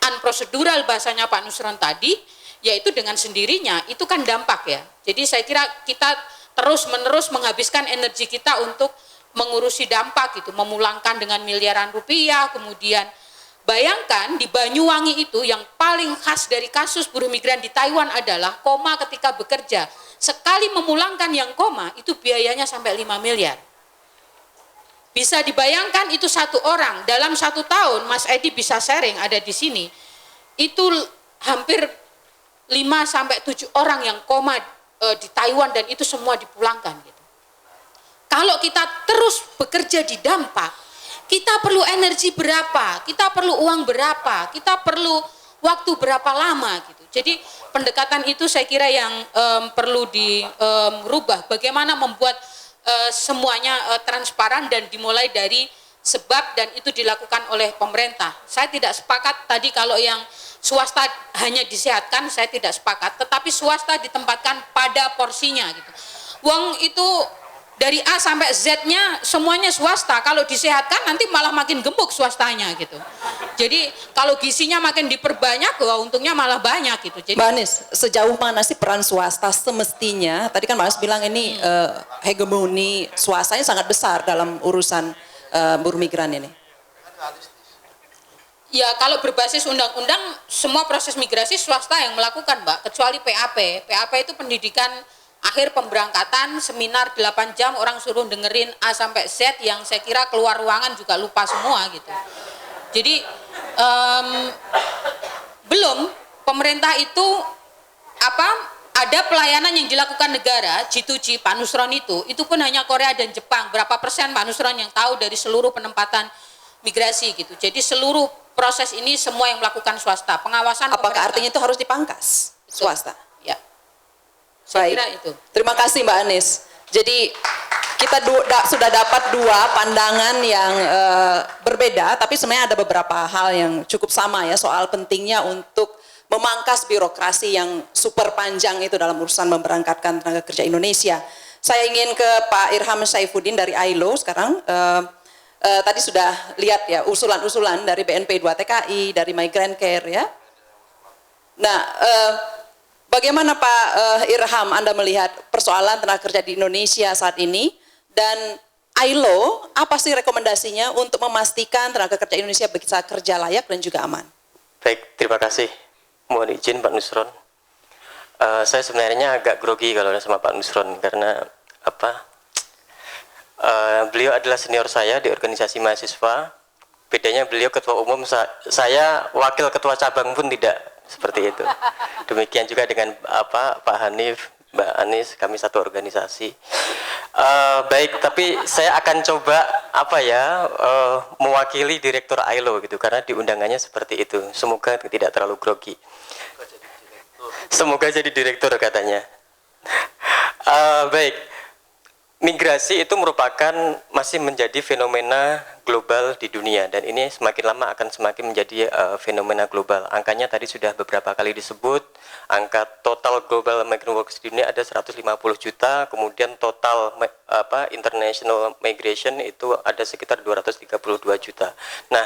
unprocedural bahasanya Pak Nusron tadi, yaitu dengan sendirinya itu kan dampak ya. Jadi saya kira kita terus-menerus menghabiskan energi kita untuk mengurusi dampak gitu, memulangkan dengan miliaran rupiah, kemudian bayangkan di Banyuwangi itu yang paling khas dari kasus buruh migran di Taiwan adalah koma ketika bekerja. Sekali memulangkan yang koma itu biayanya sampai 5 miliar. Bisa dibayangkan itu satu orang dalam 1 tahun, Mas Edi bisa sharing ada di sini, itu hampir 5-7 orang yang koma di Taiwan dan itu semua dipulangkan gitu. Kalau kita terus bekerja di dampak, kita perlu energi berapa, kita perlu uang berapa, kita perlu waktu berapa lama gitu. Jadi pendekatan itu saya kira yang perlu dirubah. Bagaimana membuat semuanya transparan dan dimulai dari sebab dan itu dilakukan oleh pemerintah. Saya tidak sepakat tadi kalau yang swasta hanya disehatkan, saya tidak sepakat. Tetapi swasta ditempatkan pada porsinya gitu. Uang itu dari A sampai Z-nya semuanya swasta. Kalau disehatkan nanti malah makin gemuk swastanya gitu. Jadi kalau gizinya makin diperbanyak, wah untungnya malah banyak gitu. Jadi, Mbak Anis, sejauh mana sih peran swasta semestinya? Tadi kan Mbak Anis bilang ini hegemoni swastanya sangat besar dalam urusan buruh migran ini. ya kalau berbasis undang-undang semua proses migrasi swasta yang melakukan Mbak, kecuali PAP. PAP itu pendidikan akhir pemberangkatan, seminar 8 jam, orang suruh dengerin A sampai Z yang saya kira keluar ruangan juga lupa semua gitu. Jadi belum pemerintah itu ada pelayanan yang dilakukan negara, G2G Pak Nusron itu pun hanya Korea dan Jepang. Berapa persen Pak Nusron yang tahu dari seluruh penempatan migrasi gitu. Jadi seluruh proses ini semua yang melakukan swasta. Pengawasan apakah artinya itu harus dipangkas swasta? Ya. Saya Baik. kira itu. Terima kasih Mbak Anis. Jadi kita sudah dapat 2 pandangan yang berbeda, tapi sebenarnya ada beberapa hal yang cukup sama ya soal pentingnya untuk memangkas birokrasi yang super panjang itu dalam urusan memberangkatkan tenaga kerja Indonesia. Saya ingin ke Pak Irham Saifuddin dari ILO sekarang. Tadi sudah lihat ya usulan-usulan dari BNP 2 TKI, dari Migrant Care ya. Nah, bagaimana Pak Irham Anda melihat persoalan tenaga kerja di Indonesia saat ini dan ILO, apa sih rekomendasinya untuk memastikan tenaga kerja Indonesia bisa kerja layak dan juga aman? Baik, terima kasih. Mohon izin Pak Nusron. Saya sebenarnya agak grogi kalau sama Pak Nusron karena beliau adalah senior saya di organisasi mahasiswa. Bedanya beliau ketua umum, saya wakil ketua cabang pun tidak seperti itu. Demikian juga dengan Pak Hanif, Mbak Anis, kami satu organisasi. Baik, tapi saya akan coba mewakili Direktur ILO gitu karena di undangannya seperti itu. Semoga tidak terlalu grogi. Semoga jadi direktur katanya. Baik, migrasi itu merupakan masih menjadi fenomena global di dunia dan ini semakin lama akan semakin menjadi fenomena global. Angkanya tadi sudah beberapa kali disebut. Angka total global migrant workers di dunia ada 150 juta, kemudian total international migration itu ada sekitar 232 juta. Nah,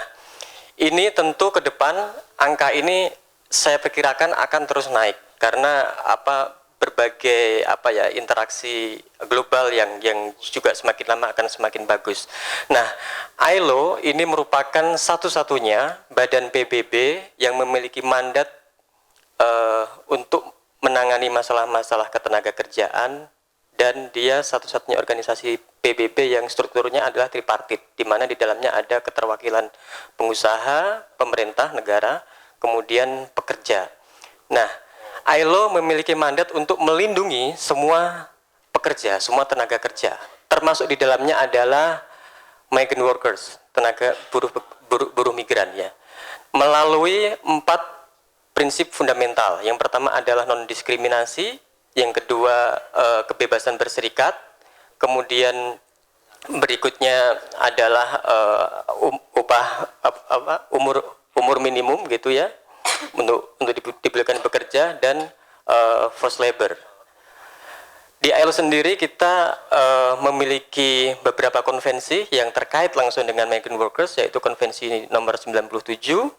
ini tentu ke depan angka ini saya perkirakan akan terus naik karena berbagai interaksi global yang juga semakin lama akan semakin bagus. Nah, ILO ini merupakan satu-satunya badan PBB yang memiliki mandat untuk menangani masalah-masalah ketenaga kerjaan dan dia satu-satunya organisasi PBB yang strukturnya adalah tripartit, di mana di dalamnya ada keterwakilan pengusaha, pemerintah, negara, kemudian pekerja. Nah, ILO memiliki mandat untuk melindungi semua pekerja, semua tenaga kerja, termasuk di dalamnya adalah migrant workers, tenaga buruh migran ya, melalui 4 prinsip fundamental. Yang pertama adalah non-diskriminasi, yang kedua kebebasan berserikat, kemudian berikutnya adalah umur minimum gitu ya, untuk dibolehkan bekerja, dan forced labor. Di ILO sendiri kita memiliki beberapa konvensi yang terkait langsung dengan migrant workers, yaitu konvensi nomor 97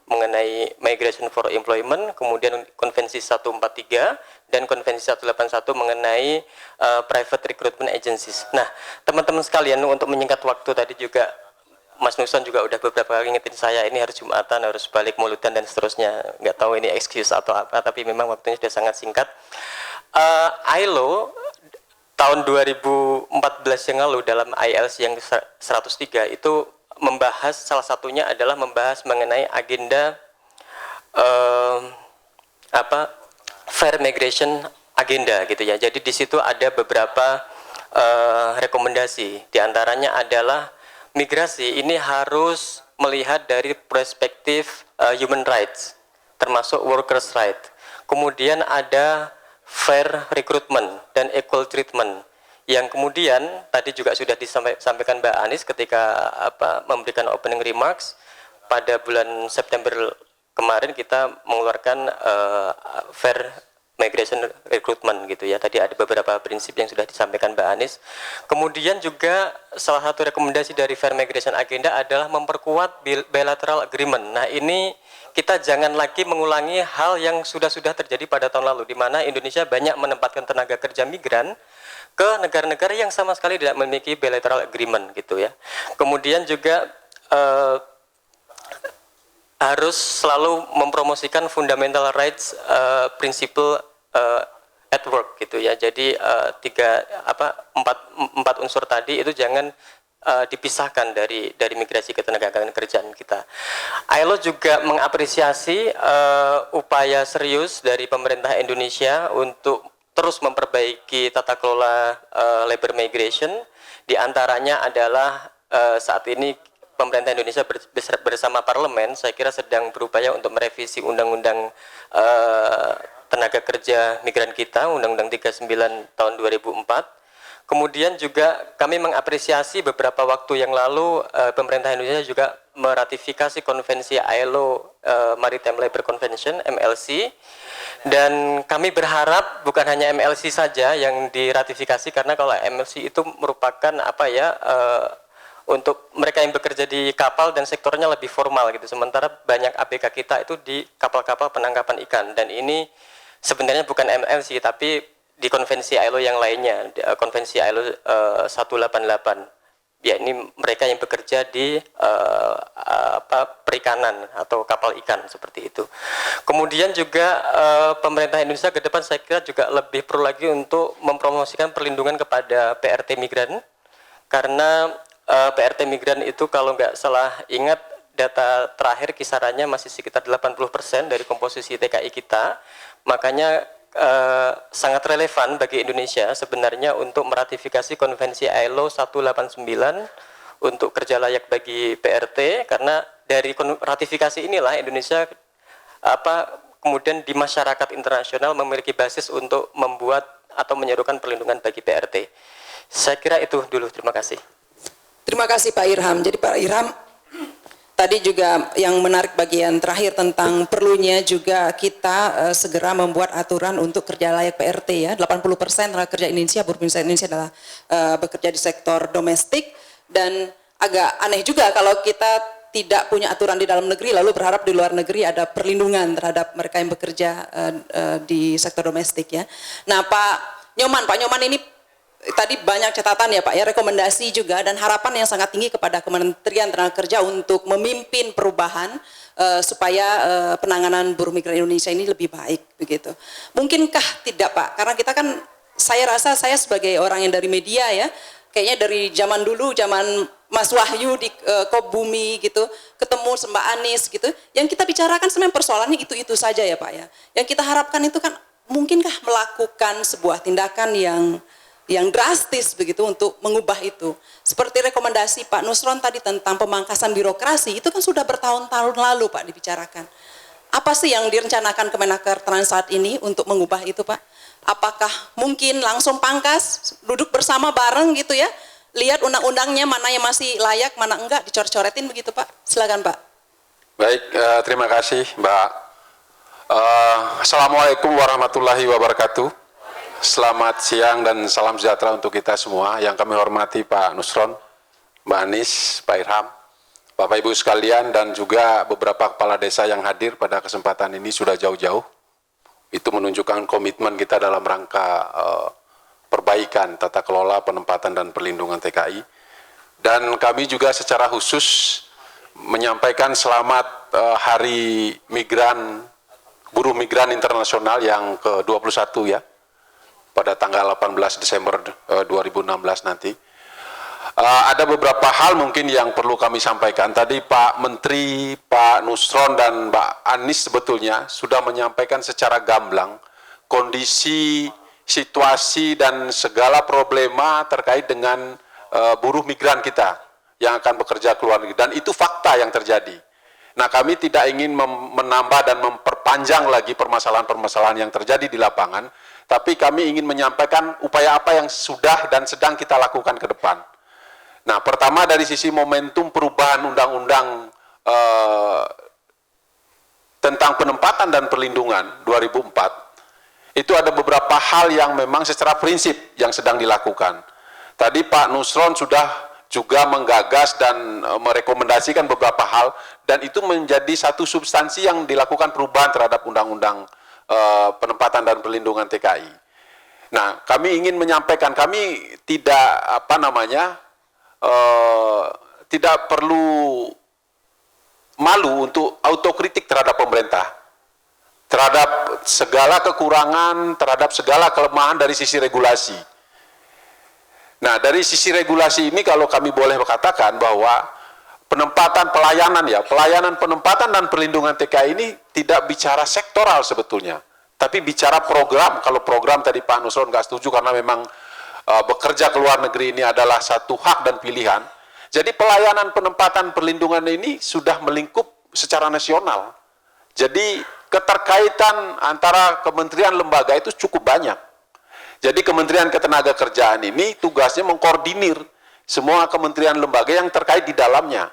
mengenai migration for employment, kemudian konvensi 143 dan konvensi 181 mengenai private recruitment agencies. Nah, teman-teman sekalian, untuk menyingkat waktu, tadi juga Mas Nusron juga udah beberapa kali ngingetin saya ini harus Jumatan, harus balik Mauludan dan seterusnya. Nggak tahu ini excuse atau apa, tapi memang waktunya sudah sangat singkat. ILO tahun 2014 yang lalu dalam ILC yang 103 itu membahas, salah satunya adalah membahas mengenai agenda fair migration agenda gitu ya. Jadi di situ ada beberapa rekomendasi. Di antaranya adalah migrasi ini harus melihat dari perspektif human rights, termasuk workers' right. Kemudian ada fair recruitment dan equal treatment, yang kemudian tadi juga sudah disampaikan Mbak Anis ketika memberikan opening remarks. Pada bulan September kemarin kita mengeluarkan fair migration recruitment gitu ya. Tadi ada beberapa prinsip yang sudah disampaikan Mbak Anis. Kemudian juga salah satu rekomendasi dari fair migration agenda adalah memperkuat bilateral agreement. Nah, ini kita jangan lagi mengulangi hal yang sudah terjadi pada tahun lalu, di mana Indonesia banyak menempatkan tenaga kerja migran ke negara-negara yang sama sekali tidak memiliki bilateral agreement gitu ya. Kemudian juga harus selalu mempromosikan fundamental rights principle at work gitu ya. Jadi empat unsur tadi itu jangan dipisahkan dari migrasi ketenagakerjaan kita. ILO juga mengapresiasi upaya serius dari pemerintah Indonesia untuk terus memperbaiki tata kelola labor migration. Di antaranya adalah saat ini pemerintah Indonesia bersama parlemen saya kira sedang berupaya untuk merevisi undang-undang tenaga kerja migran kita, Undang-Undang 39 tahun 2004. Kemudian juga kami mengapresiasi beberapa waktu yang lalu pemerintah Indonesia juga meratifikasi konvensi ILO Maritime Labour Convention MLC, dan kami berharap bukan hanya MLC saja yang diratifikasi, karena kalau MLC itu merupakan untuk mereka yang bekerja di kapal dan sektornya lebih formal gitu, sementara banyak ABK kita itu di kapal-kapal penangkapan ikan, dan ini sebenarnya bukan MLC tapi di konvensi ILO yang lainnya, konvensi ILO 188 yakni mereka yang bekerja di perikanan atau kapal ikan seperti itu. Kemudian juga pemerintah Indonesia ke depan saya kira juga lebih perlu lagi untuk mempromosikan perlindungan kepada PRT migran, karena PRT migran itu kalau nggak salah ingat data terakhir kisarannya masih sekitar 80% dari komposisi TKI kita, makanya sangat relevan bagi Indonesia sebenarnya untuk meratifikasi konvensi ILO 189 untuk kerja layak bagi PRT, karena dari ratifikasi inilah Indonesia kemudian di masyarakat internasional memiliki basis untuk membuat atau menyerukan perlindungan bagi PRT. Saya kira itu dulu, terima kasih. Terima kasih Pak Irham. Jadi Pak Irham, tadi juga yang menarik bagian terakhir tentang perlunya juga kita segera membuat aturan untuk kerja layak PRT ya. 80% tenaga kerja Indonesia, buruh migran Indonesia adalah bekerja di sektor domestik, dan agak aneh juga kalau kita tidak punya aturan di dalam negeri lalu berharap di luar negeri ada perlindungan terhadap mereka yang bekerja di sektor domestik ya. Nah Pak Nyoman ini tadi banyak catatan ya Pak ya, rekomendasi juga dan harapan yang sangat tinggi kepada Kementerian Tenaga Kerja untuk memimpin perubahan supaya penanganan buruh migran Indonesia ini lebih baik begitu. Mungkinkah tidak Pak? Karena kita kan, saya rasa saya sebagai orang yang dari media ya, kayaknya dari zaman dulu, zaman Mas Wahyu di Kop Bumi gitu, ketemu Mbak Anis gitu, yang kita bicarakan sebenarnya persoalannya itu saja ya Pak ya. Yang kita harapkan itu kan, mungkinkah melakukan sebuah tindakan yang drastis begitu untuk mengubah itu. Seperti rekomendasi Pak Nusron tadi tentang pemangkasan birokrasi, itu kan sudah bertahun-tahun lalu Pak dibicarakan. Apa sih yang direncanakan Kemenaker Trans saat ini untuk mengubah itu Pak? Apakah mungkin langsung pangkas, duduk bersama bareng gitu ya, lihat undang-undangnya mana yang masih layak, mana enggak, dicor-coretin begitu Pak? Silakan Pak. Baik, terima kasih Mbak. Assalamualaikum warahmatullahi wabarakatuh. Selamat siang dan salam sejahtera untuk kita semua. Yang kami hormati Pak Nusron, Mbak Anis, Pak Irham, Bapak Ibu sekalian, dan juga beberapa kepala desa yang hadir pada kesempatan ini sudah jauh-jauh. Itu menunjukkan komitmen kita dalam rangka perbaikan tata kelola penempatan dan perlindungan TKI. Dan kami juga secara khusus menyampaikan selamat Hari Migran, Buruh Migran Internasional yang ke-21 ya, pada tanggal 18 Desember 2016 nanti. Ada beberapa hal mungkin yang perlu kami sampaikan. Tadi Pak Menteri, Pak Nusron, dan Mbak Anis sebetulnya sudah menyampaikan secara gamblang kondisi, situasi, dan segala problema terkait dengan buruh migran kita yang akan bekerja ke luar negeri. Dan itu fakta yang terjadi. Nah, kami tidak ingin menambah dan memperpanjang lagi permasalahan-permasalahan yang terjadi di lapangan, tapi kami ingin menyampaikan upaya apa yang sudah dan sedang kita lakukan ke depan. Nah, pertama dari sisi momentum perubahan undang-undang tentang penempatan dan perlindungan 2004, itu ada beberapa hal yang memang secara prinsip yang sedang dilakukan. Tadi Pak Nusron sudah juga menggagas dan merekomendasikan beberapa hal, dan itu menjadi satu substansi yang dilakukan perubahan terhadap undang-undang penempatan dan perlindungan TKI. Nah, kami ingin menyampaikan, kami tidak tidak perlu malu untuk autokritik terhadap pemerintah, terhadap segala kekurangan, terhadap segala kelemahan dari sisi regulasi. Nah, dari sisi regulasi ini kalau kami boleh katakan bahwa penempatan pelayanan penempatan dan perlindungan TKI ini tidak bicara sektoral sebetulnya, tapi bicara program. Kalau program tadi Pak Nusron nggak setuju karena memang bekerja ke luar negeri ini adalah satu hak dan pilihan. Jadi pelayanan penempatan perlindungan ini sudah melingkup secara nasional. Jadi keterkaitan antara kementerian lembaga itu cukup banyak. Jadi Kementerian Ketenagakerjaan ini tugasnya mengkoordinir semua kementerian lembaga yang terkait di dalamnya.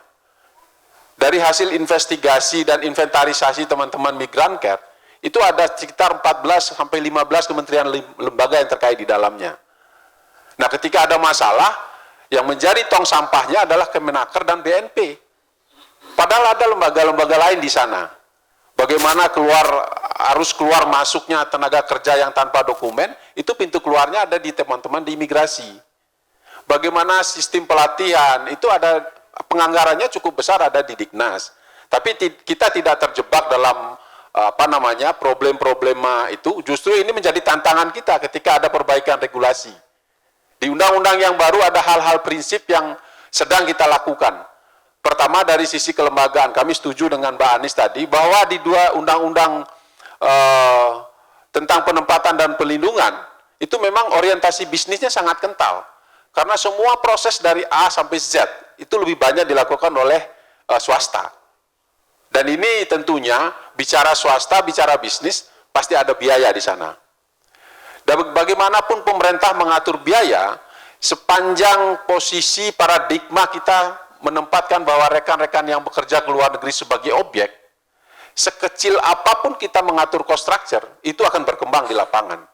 Dari hasil investigasi dan inventarisasi teman-teman Migran Care, itu ada sekitar 14 sampai 15 kementerian lembaga yang terkait di dalamnya. Nah, ketika ada masalah, yang menjadi tong sampahnya adalah Kemenaker dan BNP. Padahal ada lembaga-lembaga lain di sana. Bagaimana harus keluar masuknya tenaga kerja yang tanpa dokumen, itu pintu keluarnya ada di teman-teman di imigrasi. bagaimana sistem pelatihan, itu ada penganggarannya cukup besar ada di Dignas. Tapi kita tidak terjebak dalam problem-problema itu. Justru ini menjadi tantangan kita ketika ada perbaikan regulasi. Di undang-undang yang baru ada hal-hal prinsip yang sedang kita lakukan. Pertama dari sisi kelembagaan, kami setuju dengan Mbak Anies tadi bahwa di dua undang-undang tentang penempatan dan pelindungan itu memang orientasi bisnisnya sangat kental. Karena semua proses dari A sampai Z itu lebih banyak dilakukan oleh swasta. Dan ini tentunya bicara swasta, bicara bisnis, pasti ada biaya di sana. Dan bagaimanapun pemerintah mengatur biaya, sepanjang posisi paradigma kita menempatkan bahwa rekan-rekan yang bekerja ke luar negeri sebagai objek, sekecil apapun kita mengatur cost structure, itu akan berkembang di lapangan.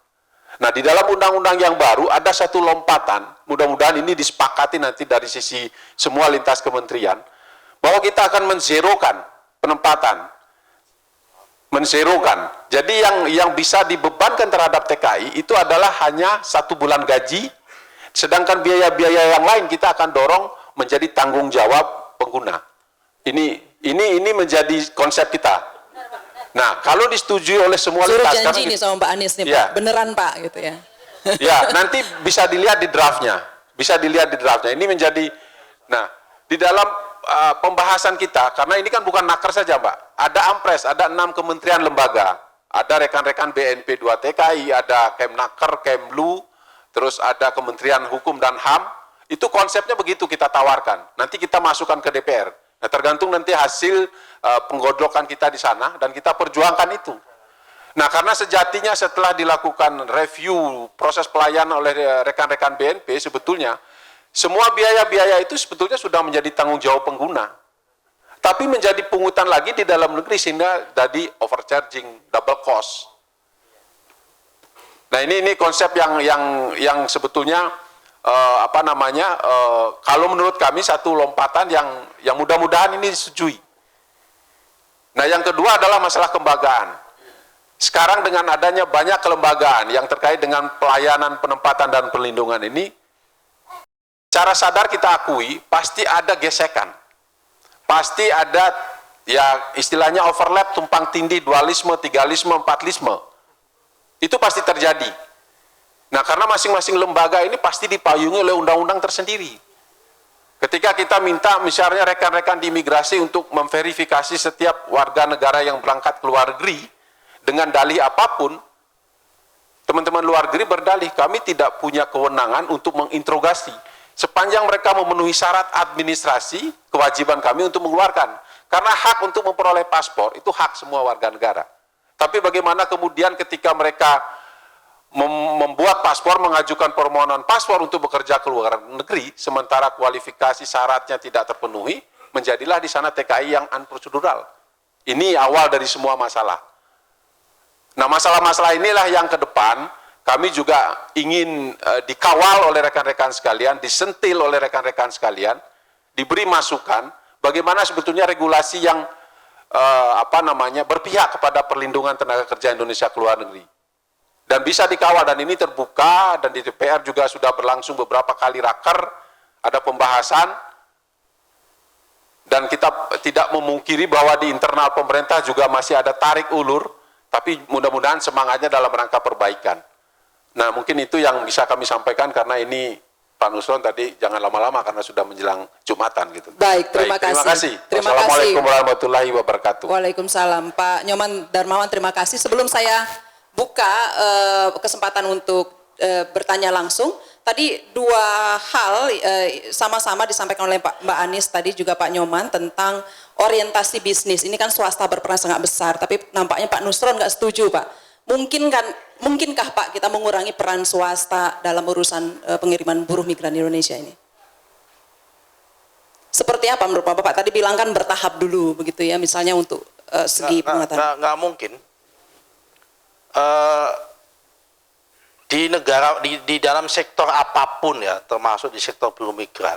Nah, di dalam undang-undang yang baru ada satu lompatan, mudah-mudahan ini disepakati nanti dari sisi semua lintas kementerian, bahwa kita akan menzerokan penempatan. Menzerokan. Jadi yang bisa dibebankan terhadap TKI itu adalah hanya 1 bulan gaji, sedangkan biaya-biaya yang lain kita akan dorong menjadi tanggung jawab pengguna. Ini menjadi konsep kita. Nah, kalau disetujui oleh semua Suruh lintas, janji nih sama Mbak Anies nih, ya. Pak. Beneran Pak, gitu ya. Ya, nanti bisa dilihat di draftnya. Bisa dilihat di draftnya. Ini menjadi, nah, di dalam pembahasan kita, karena ini kan bukan naker saja, Mbak. Ada Ampres, ada 6 kementerian lembaga. Ada rekan-rekan BNP 2 TKI, ada Kemnaker, Kemlu, terus ada Kementerian Hukum dan HAM. Itu konsepnya begitu kita tawarkan. Nanti kita masukkan ke DPR. Nah, tergantung nanti hasil penggodlokan kita di sana, dan kita perjuangkan itu. Nah, karena sejatinya setelah dilakukan review proses pelayanan oleh rekan-rekan BNP, sebetulnya semua biaya-biaya itu sebetulnya sudah menjadi tanggung jawab pengguna. Tapi menjadi pungutan lagi di dalam negeri sehingga jadi overcharging, double cost. Nah, ini konsep yang sebetulnya kalau menurut kami satu lompatan yang mudah-mudahan ini disetujui. Nah, yang kedua adalah masalah kelembagaan. Sekarang dengan adanya banyak kelembagaan yang terkait dengan pelayanan, penempatan, dan perlindungan ini, secara sadar kita akui, pasti ada gesekan. Pasti ada, ya istilahnya overlap, tumpang tindih, dualisme, tigalisme, empatlisme. Itu pasti terjadi. Nah, karena masing-masing lembaga ini pasti dipayungi oleh undang-undang tersendiri. Ketika kita minta misalnya rekan-rekan di imigrasi untuk memverifikasi setiap warga negara yang berangkat ke luar negeri dengan dalih apapun, teman-teman luar negeri berdalih, kami tidak punya kewenangan untuk menginterogasi. Sepanjang mereka memenuhi syarat administrasi, kewajiban kami untuk mengeluarkan. Karena hak untuk memperoleh paspor itu hak semua warga negara. Tapi bagaimana kemudian ketika mereka membuat paspor, mengajukan permohonan paspor untuk bekerja ke luar negeri, sementara kualifikasi syaratnya tidak terpenuhi, menjadilah di sana TKI yang unprocedural. Ini awal dari semua masalah. Nah, masalah-masalah inilah yang ke depan kami juga ingin dikawal oleh rekan-rekan sekalian, disentil oleh rekan-rekan sekalian, diberi masukan bagaimana sebetulnya regulasi yang berpihak kepada perlindungan tenaga kerja Indonesia ke luar negeri. Dan bisa dikawal, dan ini terbuka, dan di DPR juga sudah berlangsung beberapa kali raker, ada pembahasan, dan kita tidak memungkiri bahwa di internal pemerintah juga masih ada tarik ulur, tapi mudah-mudahan semangatnya dalam rangka perbaikan. Nah, mungkin itu yang bisa kami sampaikan, karena ini Pak Nusron tadi jangan lama-lama karena sudah menjelang Jumatan gitu. Baik, terima kasih. Terima kasih. Wassalamualaikum warahmatullahi wabarakatuh. Waalaikumsalam. Pak Nyoman Darmawan, terima kasih. Sebelum saya buka kesempatan untuk bertanya langsung, tadi dua hal sama-sama disampaikan oleh Mbak Anies tadi, juga Pak Nyoman, tentang orientasi bisnis. Ini kan swasta berperan sangat besar, tapi nampaknya Pak Nusron nggak setuju, Pak. Mungkinkah Pak kita mengurangi peran swasta dalam urusan pengiriman buruh migran Indonesia ini? Seperti apa menurut Bapak? Tadi bilang kan bertahap dulu begitu ya, misalnya untuk segi penguatan. Nggak mungkin. Di negara, di dalam sektor apapun ya, termasuk di sektor buruh migran,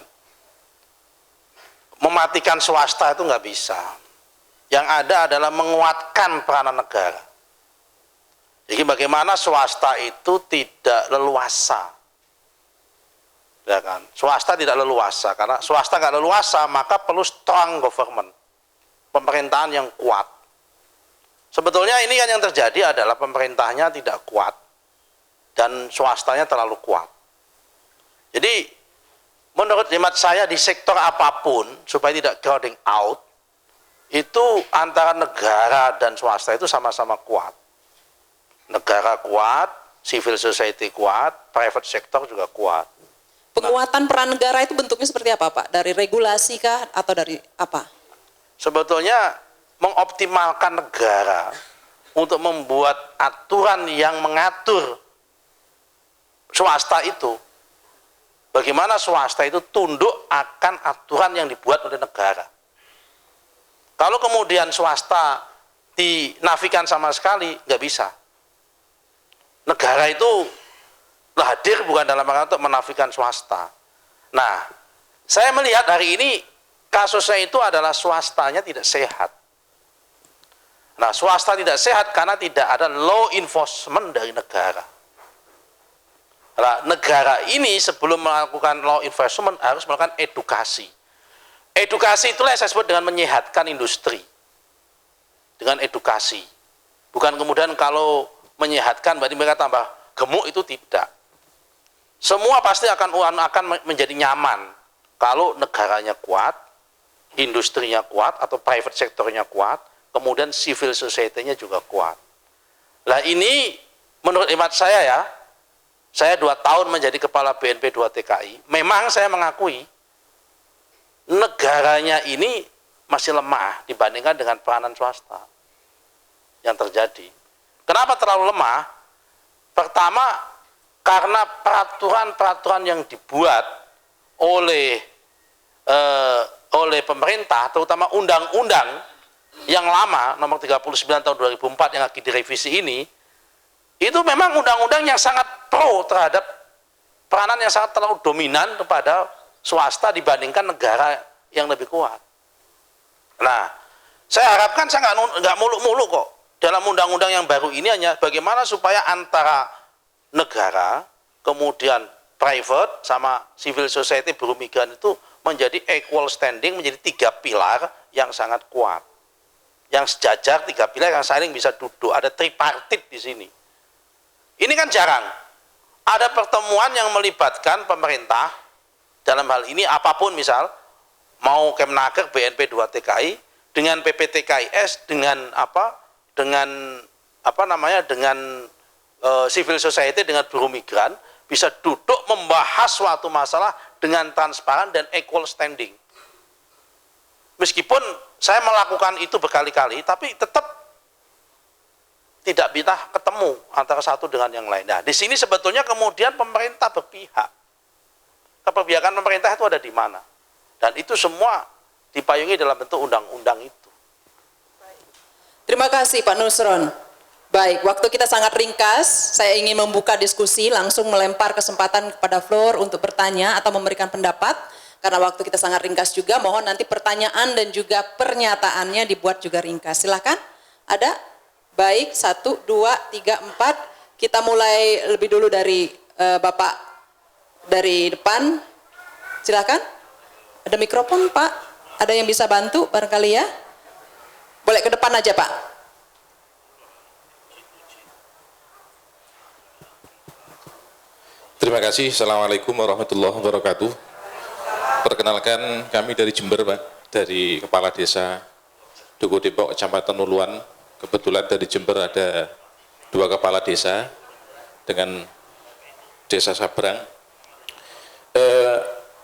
mematikan swasta itu nggak bisa. Yang ada adalah menguatkan peranan negara. Jadi bagaimana swasta itu tidak leluasa Ya kan? Swasta tidak leluasa, karena swasta nggak leluasa maka perlu strong government, pemerintahan yang kuat. Sebetulnya ini kan yang terjadi adalah pemerintahnya tidak kuat dan swastanya terlalu kuat. Jadi menurut hemat saya di sektor apapun supaya tidak crowding out, itu antara negara dan swasta itu sama-sama kuat. Negara kuat, civil society kuat, private sector juga kuat. Penguatan peran negara itu bentuknya seperti apa, Pak? Dari regulasi kah atau dari apa? Sebetulnya mengoptimalkan negara untuk membuat aturan yang mengatur swasta itu. Bagaimana swasta itu tunduk akan aturan yang dibuat oleh negara. Kalau kemudian swasta dinafikan sama sekali, nggak bisa. Negara itu hadir bukan dalam rangka untuk menafikan swasta. Nah, saya melihat hari ini kasusnya itu adalah swastanya tidak sehat. Nah, swasta tidak sehat karena tidak ada law enforcement dari negara. Nah, negara ini sebelum melakukan law enforcement harus melakukan edukasi. Edukasi itulah yang saya sebut dengan menyehatkan industri. Dengan edukasi. Bukan kemudian kalau menyehatkan berarti mereka tambah gemuk, itu tidak. Semua pasti akan menjadi nyaman kalau negaranya kuat, industrinya kuat atau private sektornya kuat, kemudian civil society-nya juga kuat. Nah ini menurut hemat saya ya, saya 2 tahun menjadi kepala BNP 2 TKI, memang saya mengakui negaranya ini masih lemah dibandingkan dengan peranan swasta yang terjadi. Kenapa terlalu lemah? Pertama, karena peraturan-peraturan yang dibuat oleh pemerintah, terutama undang-undang yang lama, nomor 39 tahun 2004 yang lagi direvisi ini, itu memang undang-undang yang sangat pro terhadap peranan yang sangat terlalu dominan kepada swasta dibandingkan negara yang lebih kuat. Nah, saya harapkan saya nggak muluk-muluk kok. Dalam undang-undang yang baru ini hanya bagaimana supaya antara negara, kemudian private sama civil society buruh migran itu menjadi equal standing, menjadi 3 pilar yang sangat kuat. Yang sejajar 3 pilar yang saling bisa duduk, ada tripartit di sini. Ini kan jarang. Ada pertemuan yang melibatkan pemerintah dalam hal ini apapun, misal mau Kemnaker, BNP 2 TKI dengan PPTKIS dengan civil society, dengan buruh migran bisa duduk membahas suatu masalah dengan transparan dan equal standing. Meskipun saya melakukan itu berkali-kali, tapi tetap tidak bisa ketemu antara satu dengan yang lain. Nah, di sini sebetulnya kemudian pemerintah berpihak. Keberpihakan pemerintah itu ada di mana? Dan itu semua dipayungi dalam bentuk undang-undang itu. Terima kasih Pak Nusron. Baik, waktu kita sangat ringkas, saya ingin membuka diskusi, langsung melempar kesempatan kepada floor untuk bertanya atau memberikan pendapat. Karena waktu kita sangat ringkas juga, mohon nanti pertanyaan dan juga pernyataannya dibuat juga ringkas. Silakan, ada? Baik, 1, 2, 3, 4. Kita mulai lebih dulu dari Bapak dari depan. Silakan. Ada mikrofon Pak, ada yang bisa bantu barangkali ya? Boleh ke depan aja Pak. Terima kasih. Assalamualaikum warahmatullahi wabarakatuh. Perkenalkan, kami dari Jember Pak, dari Kepala Desa Duku Depok, Kecamatan Uluan. Kebetulan dari Jember ada 2 kepala desa dengan Desa Sabrang.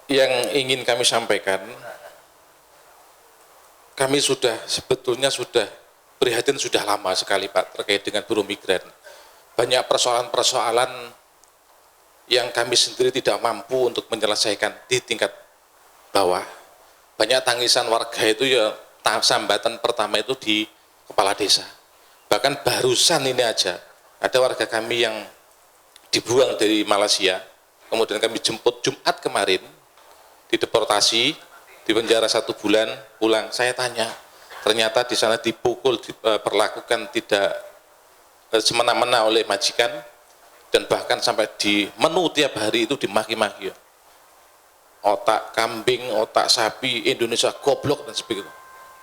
Yang ingin kami sampaikan, kami sebetulnya sudah prihatin sudah lama sekali Pak terkait dengan buruh migran. Banyak persoalan-persoalan yang kami sendiri tidak mampu untuk menyelesaikan di tingkat bawah. Banyak tangisan warga itu ya, sambatan pertama itu di kepala desa. Bahkan barusan ini aja ada warga kami yang dibuang dari Malaysia, kemudian kami jemput Jumat kemarin, dideportasi, di penjara 1 bulan, pulang. Saya tanya, ternyata di sana dipukul, diperlakukan tidak semena-mena oleh majikan, dan bahkan sampai di menu tiap hari itu dimaki-maki. otak kambing, otak sapi, Indonesia goblok dan sebagainya.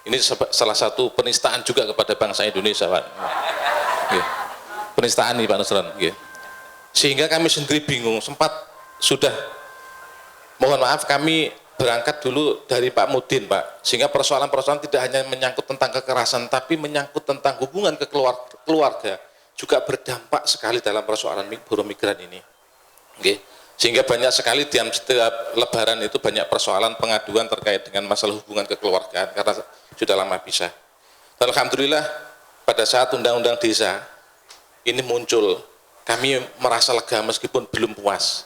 Ini salah satu penistaan juga kepada bangsa Indonesia, Pak. Oke. Penistaan nih Pak Nusron. Oke. Sehingga kami sendiri bingung, sempat sudah, mohon maaf kami berangkat dulu dari Pak Mudin, Pak. Sehingga persoalan-persoalan tidak hanya menyangkut tentang kekerasan, tapi menyangkut tentang hubungan ke keluarga, juga berdampak sekali dalam persoalan buruh migran ini. Oke. Sehingga banyak sekali di setiap lebaran itu banyak persoalan pengaduan terkait dengan masalah hubungan kekeluargaan karena sudah lama pisah. Dan alhamdulillah pada saat undang-undang desa ini muncul, kami merasa lega meskipun belum puas.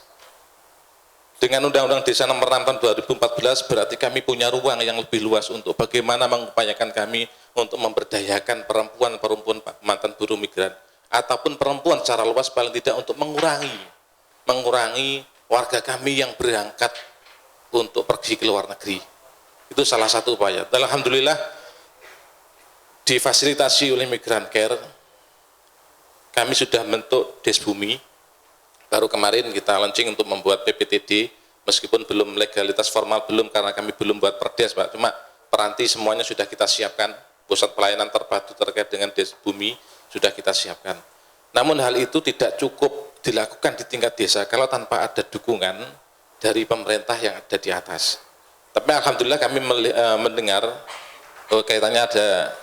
Dengan undang-undang desa nomor 6 tahun 2014 berarti kami punya ruang yang lebih luas untuk bagaimana mengupayakan kami untuk memberdayakan perempuan-perempuan mantan buruh migran ataupun perempuan secara luas paling tidak untuk mengurangi warga kami yang berangkat untuk pergi ke luar negeri. Itu salah satu upaya. Dan alhamdulillah difasilitasi oleh Migran Care, kami sudah bentuk Desbumi. Baru kemarin kita launching untuk membuat PPTD, meskipun belum legalitas formal, belum karena kami belum buat perdes, Pak. Cuma peranti semuanya sudah kita siapkan, pusat pelayanan terpadu terkait dengan Desbumi sudah kita siapkan. Namun hal itu tidak cukup dilakukan di tingkat desa kalau tanpa ada dukungan dari pemerintah yang ada di atas. Tapi alhamdulillah kami mendengar kaitannya ada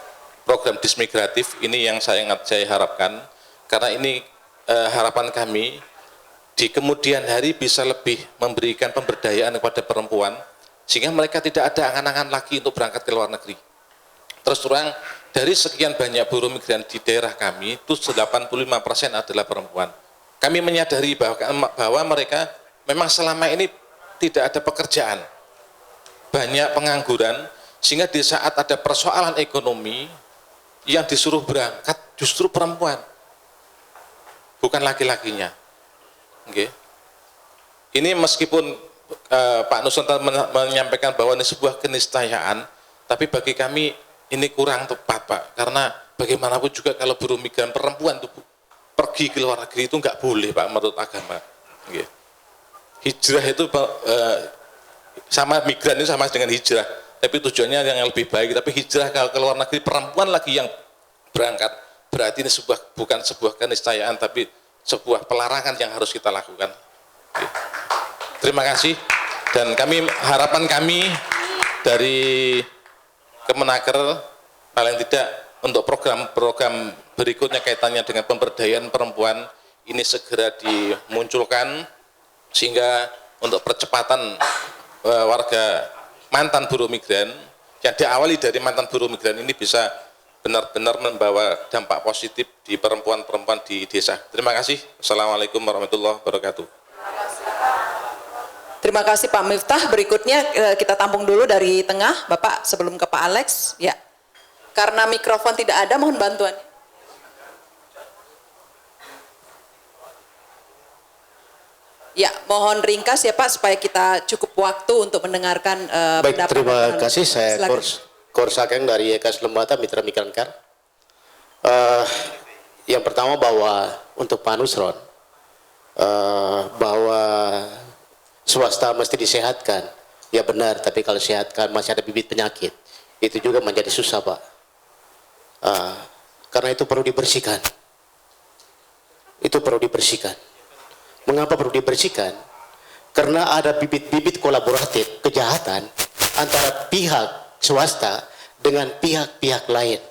program dismigratif, ini yang saya harapkan, karena ini harapan kami di kemudian hari bisa lebih memberikan pemberdayaan kepada perempuan sehingga mereka tidak ada angan-angan lagi untuk berangkat ke luar negeri. Terus terang dari sekian banyak buruh migran di daerah kami itu 85% adalah perempuan. Kami menyadari bahwa mereka memang selama ini tidak ada pekerjaan, banyak pengangguran, sehingga di saat ada persoalan ekonomi yang disuruh berangkat justru perempuan, bukan laki-lakinya. Okay. Ini meskipun Pak Nusantara menyampaikan bahwa ini sebuah keniscayaan, tapi bagi kami ini kurang tepat, Pak, karena bagaimanapun juga kalau buruh migran perempuan itu pergi ke luar negeri itu nggak boleh, Pak, menurut agama. Okay. Hijrah itu sama migran itu sama dengan hijrah, tapi tujuannya yang lebih baik. Tapi hijrah kalau ke luar negeri perempuan lagi yang berangkat, berarti ini bukan sebuah keniscayaan, tapi sebuah pelarangan yang harus kita lakukan. Okay. Terima kasih. Dan harapan kami dari Kemenaker paling tidak untuk program-program berikutnya kaitannya dengan pemberdayaan perempuan ini segera dimunculkan sehingga untuk percepatan warga mantan buruh migran yang diawali dari mantan buruh migran ini bisa benar-benar membawa dampak positif di perempuan-perempuan di desa. Terima kasih. Assalamualaikum warahmatullahi wabarakatuh. Terima kasih Pak Miftah. Berikutnya kita tampung dulu dari tengah, Bapak, sebelum ke Pak Alex. Ya. Karena mikrofon tidak ada, mohon bantuan. Ya, mohon ringkas ya Pak, supaya kita cukup waktu untuk mendengarkan baik, pendapat. terima kasih. Saya Silakan. Korsakeng dari Ekas Lembata Mitra Migran Care. Yang pertama bahwa untuk Pak Nusron, bahwa swasta mesti disehatkan. Ya benar, tapi kalau sehatkan masih ada bibit penyakit, itu juga menjadi susah, Pak. Karena itu perlu dibersihkan. Itu perlu dibersihkan. Mengapa perlu dibersihkan? Karena ada bibit-bibit kolaboratif kejahatan antara pihak swasta dengan pihak-pihak lain,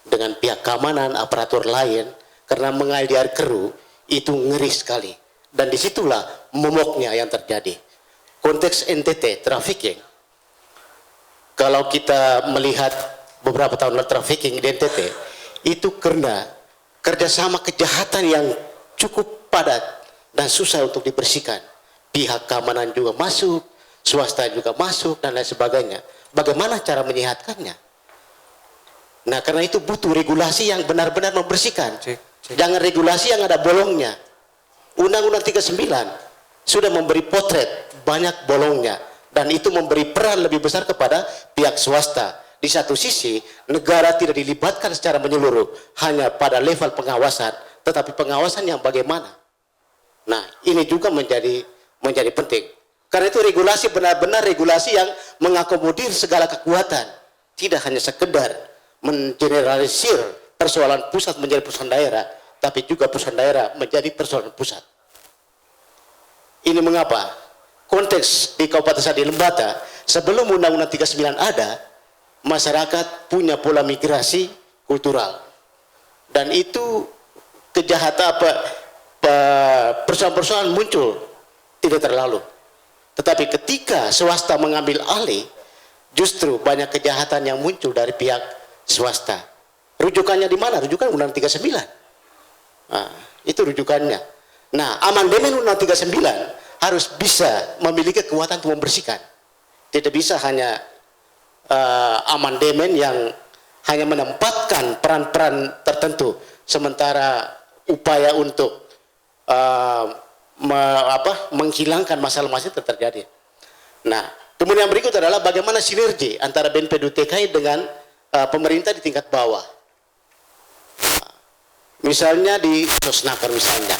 dengan pihak keamanan, aparatur lain, karena mengalir keru itu ngeri sekali. Dan disitulah momoknya yang terjadi. Konteks NTT, trafficking, kalau kita melihat beberapa tahun lalu trafficking di NTT, itu karena kerjasama kejahatan yang cukup padat dan susah untuk dibersihkan. Pihak keamanan juga masuk, swasta juga masuk, dan lain sebagainya. Bagaimana cara menyehatkannya? Nah, karena itu butuh regulasi yang benar-benar membersihkan. Jangan regulasi yang ada bolongnya. Undang-Undang 39 sudah memberi potret banyak bolongnya, dan itu memberi peran lebih besar kepada pihak swasta. Di satu sisi, negara tidak dilibatkan secara menyeluruh hanya pada level pengawasan, tetapi pengawasan yang bagaimana. Nah, ini juga menjadi penting. Karena itu regulasi benar-benar regulasi yang mengakomodir segala kekuatan. Tidak hanya sekedar mengeneralisir persoalan pusat menjadi persoalan daerah, tapi juga persoalan daerah menjadi persoalan pusat. Ini mengapa konteks di Kabupaten Sadi Lembata sebelum Undang-Undang 39 ada, masyarakat punya pola migrasi kultural. Dan itu kejahatan persoalan-persoalan muncul tidak terlalu. Tetapi ketika swasta mengambil alih, justru banyak kejahatan yang muncul dari pihak swasta. Rujukannya di mana? Rujukan Undang-Undang 39. Nah, itu rujukannya. Nah, amandemen Undang-Undang 39 harus bisa memiliki kekuatan untuk membersihkan. Tidak bisa hanya amandemen yang hanya menempatkan peran-peran tertentu, sementara upaya untuk menghilangkan masalah-masalah yang terjadi. Nah, kemudian yang berikut adalah bagaimana sinergi antara BNP 2 TKI dengan pemerintah di tingkat bawah. Misalnya di Sosnaker misalnya.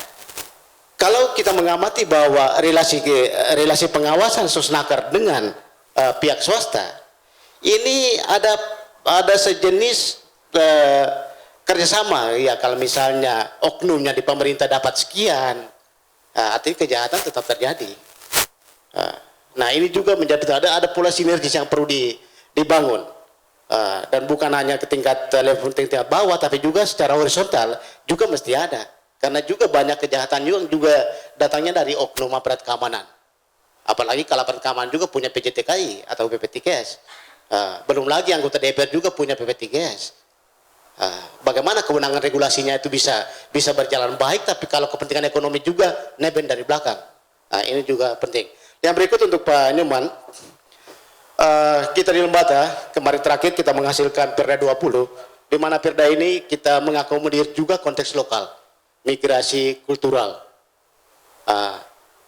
Kalau kita mengamati bahwa relasi pengawasan Sosnaker dengan pihak swasta, ini ada sejenis kerjasama. Ya, kalau misalnya oknumnya di pemerintah dapat sekian, artinya kejahatan tetap terjadi. Nah, ini juga menjadi ada pola sinergis yang perlu dibangun. Dan bukan hanya ke tingkat level tingkat bawah, tapi juga secara horizontal juga mesti ada. Karena juga banyak kejahatan juga datangnya dari oknum aparat keamanan. Apalagi kalau aparat keamanan juga punya PJTKI atau PP3S. Belum lagi anggota DPR juga punya PP3S. Bagaimana kewenangan regulasinya itu bisa berjalan baik, tapi kalau kepentingan ekonomi juga nebeng dari belakang. Ini juga penting. Yang berikut untuk Pak Nyoman, kita di Lembata kemarin terakhir kita menghasilkan Perda 20, di mana Perda ini kita mengakomodir juga konteks lokal, migrasi kultural.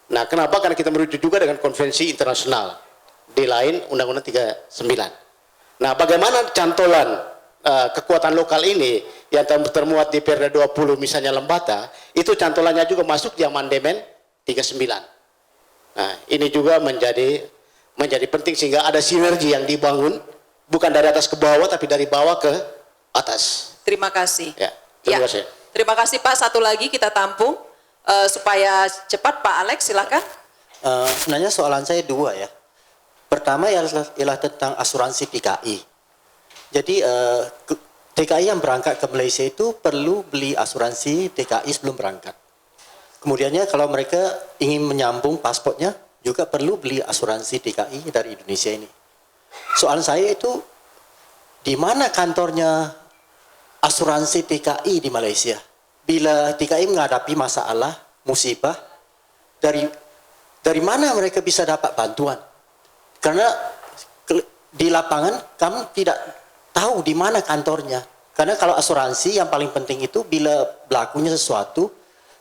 Nah, kenapa? Karena kita merujuk juga dengan konvensi internasional di lain Undang-Undang 39. Nah, bagaimana cantolan kekuatan lokal ini yang termuat di Perda 20 misalnya Lembata, itu cantolannya juga masuk di amandemen 39. Nah, ini juga menjadi penting sehingga ada sinergi yang dibangun bukan dari atas ke bawah tapi dari bawah ke atas. Terima kasih. Ya, terima kasih. Terima kasih Pak. Satu lagi kita tampung supaya cepat Pak Alex, silakan. Sebenarnya soalan saya dua ya. Pertama ialah tentang asuransi TKI. Jadi TKI yang berangkat ke Malaysia itu perlu beli asuransi TKI sebelum berangkat. Kemudiannya kalau mereka ingin menyambung pasportnya juga perlu beli asuransi TKI dari Indonesia ini. Soalan saya itu di mana kantornya asuransi TKI di Malaysia? Bila TKI menghadapi masalah, musibah, dari mana mereka bisa dapat bantuan? Karena di lapangan kami tidak tahu di mana kantornya. Karena kalau asuransi yang paling penting itu bila berlakunya sesuatu,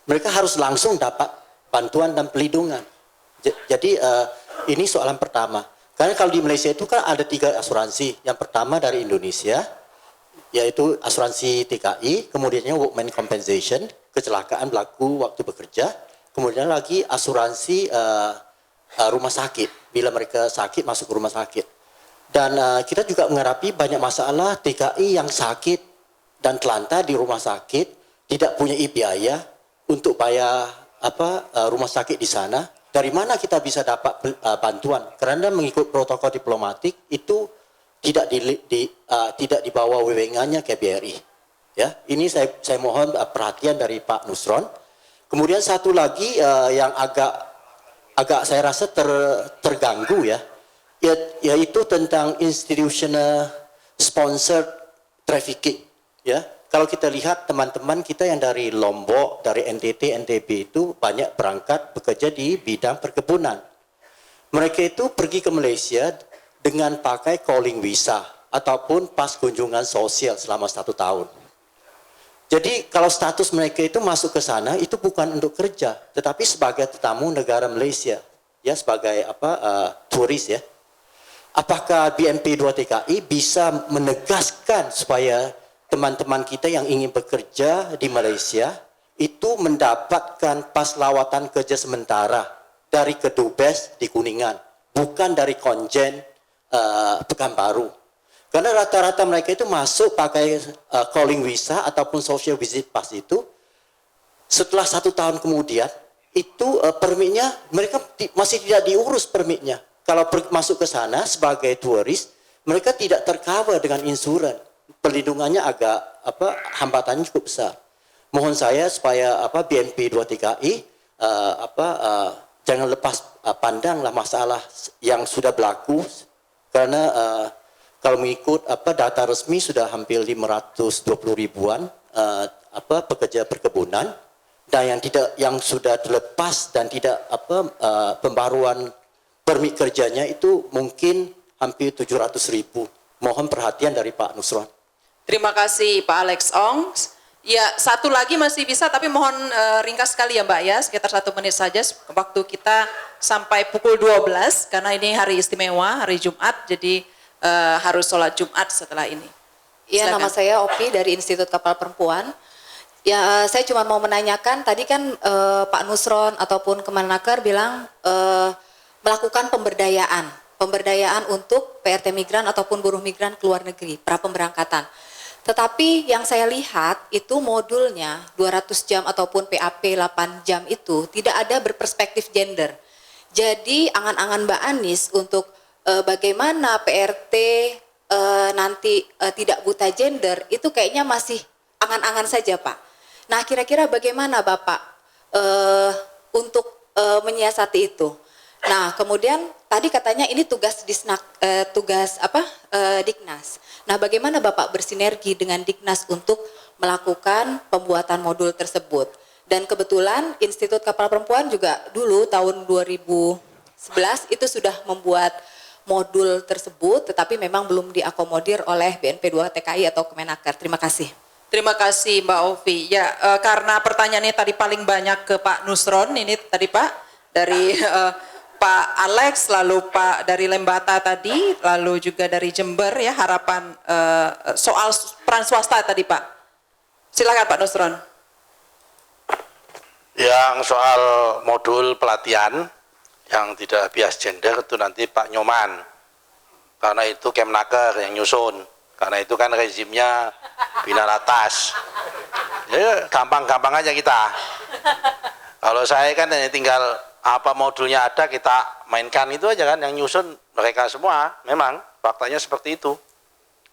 mereka harus langsung dapat bantuan dan pelindungan. Jadi ini soalan pertama. Karena kalau di Malaysia itu kan ada 3 asuransi. Yang pertama dari Indonesia, yaitu asuransi TKI, kemudiannya workman compensation, kecelakaan berlaku waktu bekerja, kemudian lagi asuransi rumah sakit, bila mereka sakit masuk ke rumah sakit. Dan kita juga menghadapi banyak masalah TKI yang sakit dan telantar di rumah sakit, tidak punya biaya untuk bayar rumah sakit di sana. Dari mana kita bisa dapat bantuan? Karena mengikut protokol diplomatik itu tidak di bawah wewengannya KBRI. Ya, ini saya mohon perhatian dari Pak Nusron. Kemudian satu lagi yang agak saya rasa terganggu ya, yaitu tentang institutional sponsored trafficking. Ya, kalau kita lihat teman-teman kita yang dari Lombok, dari NTT, NTB itu banyak berangkat bekerja di bidang perkebunan. Mereka itu pergi ke Malaysia dengan pakai calling visa ataupun pas kunjungan sosial selama 1 tahun. Jadi kalau status mereka itu masuk ke sana itu bukan untuk kerja, tetapi sebagai tetamu negara Malaysia, ya sebagai turis ya. Apakah BNP 2 TKI bisa menegaskan supaya teman-teman kita yang ingin bekerja di Malaysia itu mendapatkan pas lawatan kerja sementara dari Kedubes di Kuningan, bukan dari Konjen Pekanbaru. Karena rata-rata mereka itu masuk pakai calling visa ataupun social visit pass itu. Setelah 1 tahun kemudian, itu permitnya mereka masih tidak diurus permitnya. Kalau masuk ke sana sebagai turis, mereka tidak tercover dengan insuran. Perlindungannya agak hambatannya cukup besar. Mohon saya supaya BNP 2 TKI jangan lepas pandanglah masalah yang sudah berlaku, karena kalau mengikut data resmi sudah hampir 520 ribuan pekerja perkebunan, dan yang sudah terlepas dan tidak pembaruan permit kerjanya itu mungkin hampir 700 ribu. Mohon perhatian dari Pak Nusron. Terima kasih Pak Alex Ong. Ya, satu lagi masih bisa, tapi mohon ringkas sekali ya Mbak ya, sekitar 1 menit saja. Waktu kita sampai pukul 12, karena ini hari istimewa, hari Jumat, jadi harus sholat Jumat setelah ini. Iya, nama saya Opi dari Institut Kapal Perempuan. Ya, saya cuma mau menanyakan, tadi kan Pak Nusron ataupun Kemenaker bilang melakukan pemberdayaan untuk PRT migran ataupun buruh migran ke luar negeri, pra pemberangkatan. Tetapi yang saya lihat itu modulnya 200 jam ataupun PAP 8 jam itu tidak ada berperspektif gender. Jadi angan-angan Mbak Anies untuk bagaimana PRT nanti tidak buta gender itu kayaknya masih angan-angan saja Pak. Nah kira-kira bagaimana Bapak untuk menyiasati itu? Nah kemudian tadi katanya ini tugas Diknas. Nah bagaimana Bapak bersinergi dengan Diknas untuk melakukan pembuatan modul tersebut? Dan kebetulan Institut Kapal Perempuan juga dulu tahun 2011 itu sudah membuat modul tersebut, tetapi memang belum diakomodir oleh BNP 2 TKI atau Kemenaker. Terima kasih. Terima kasih Mbak Ovi. Ya, karena pertanyaannya tadi paling banyak ke Pak Nusron, ini tadi Pak, dari Pak Alex, lalu Pak dari Lembata tadi, lalu juga dari Jember ya, harapan soal peran swasta tadi Pak. Silakan Pak Nusron. Yang soal modul pelatihan yang tidak bias gender itu nanti Pak Nyoman, karena itu Kemnaker yang nyusun. Karena itu kan rezimnya bina atas. Ya, gampang-gampang aja kita. Kalau saya kan hanya tinggal apa modulnya ada kita mainkan itu aja kan, yang nyusun mereka semua. Memang faktanya seperti itu.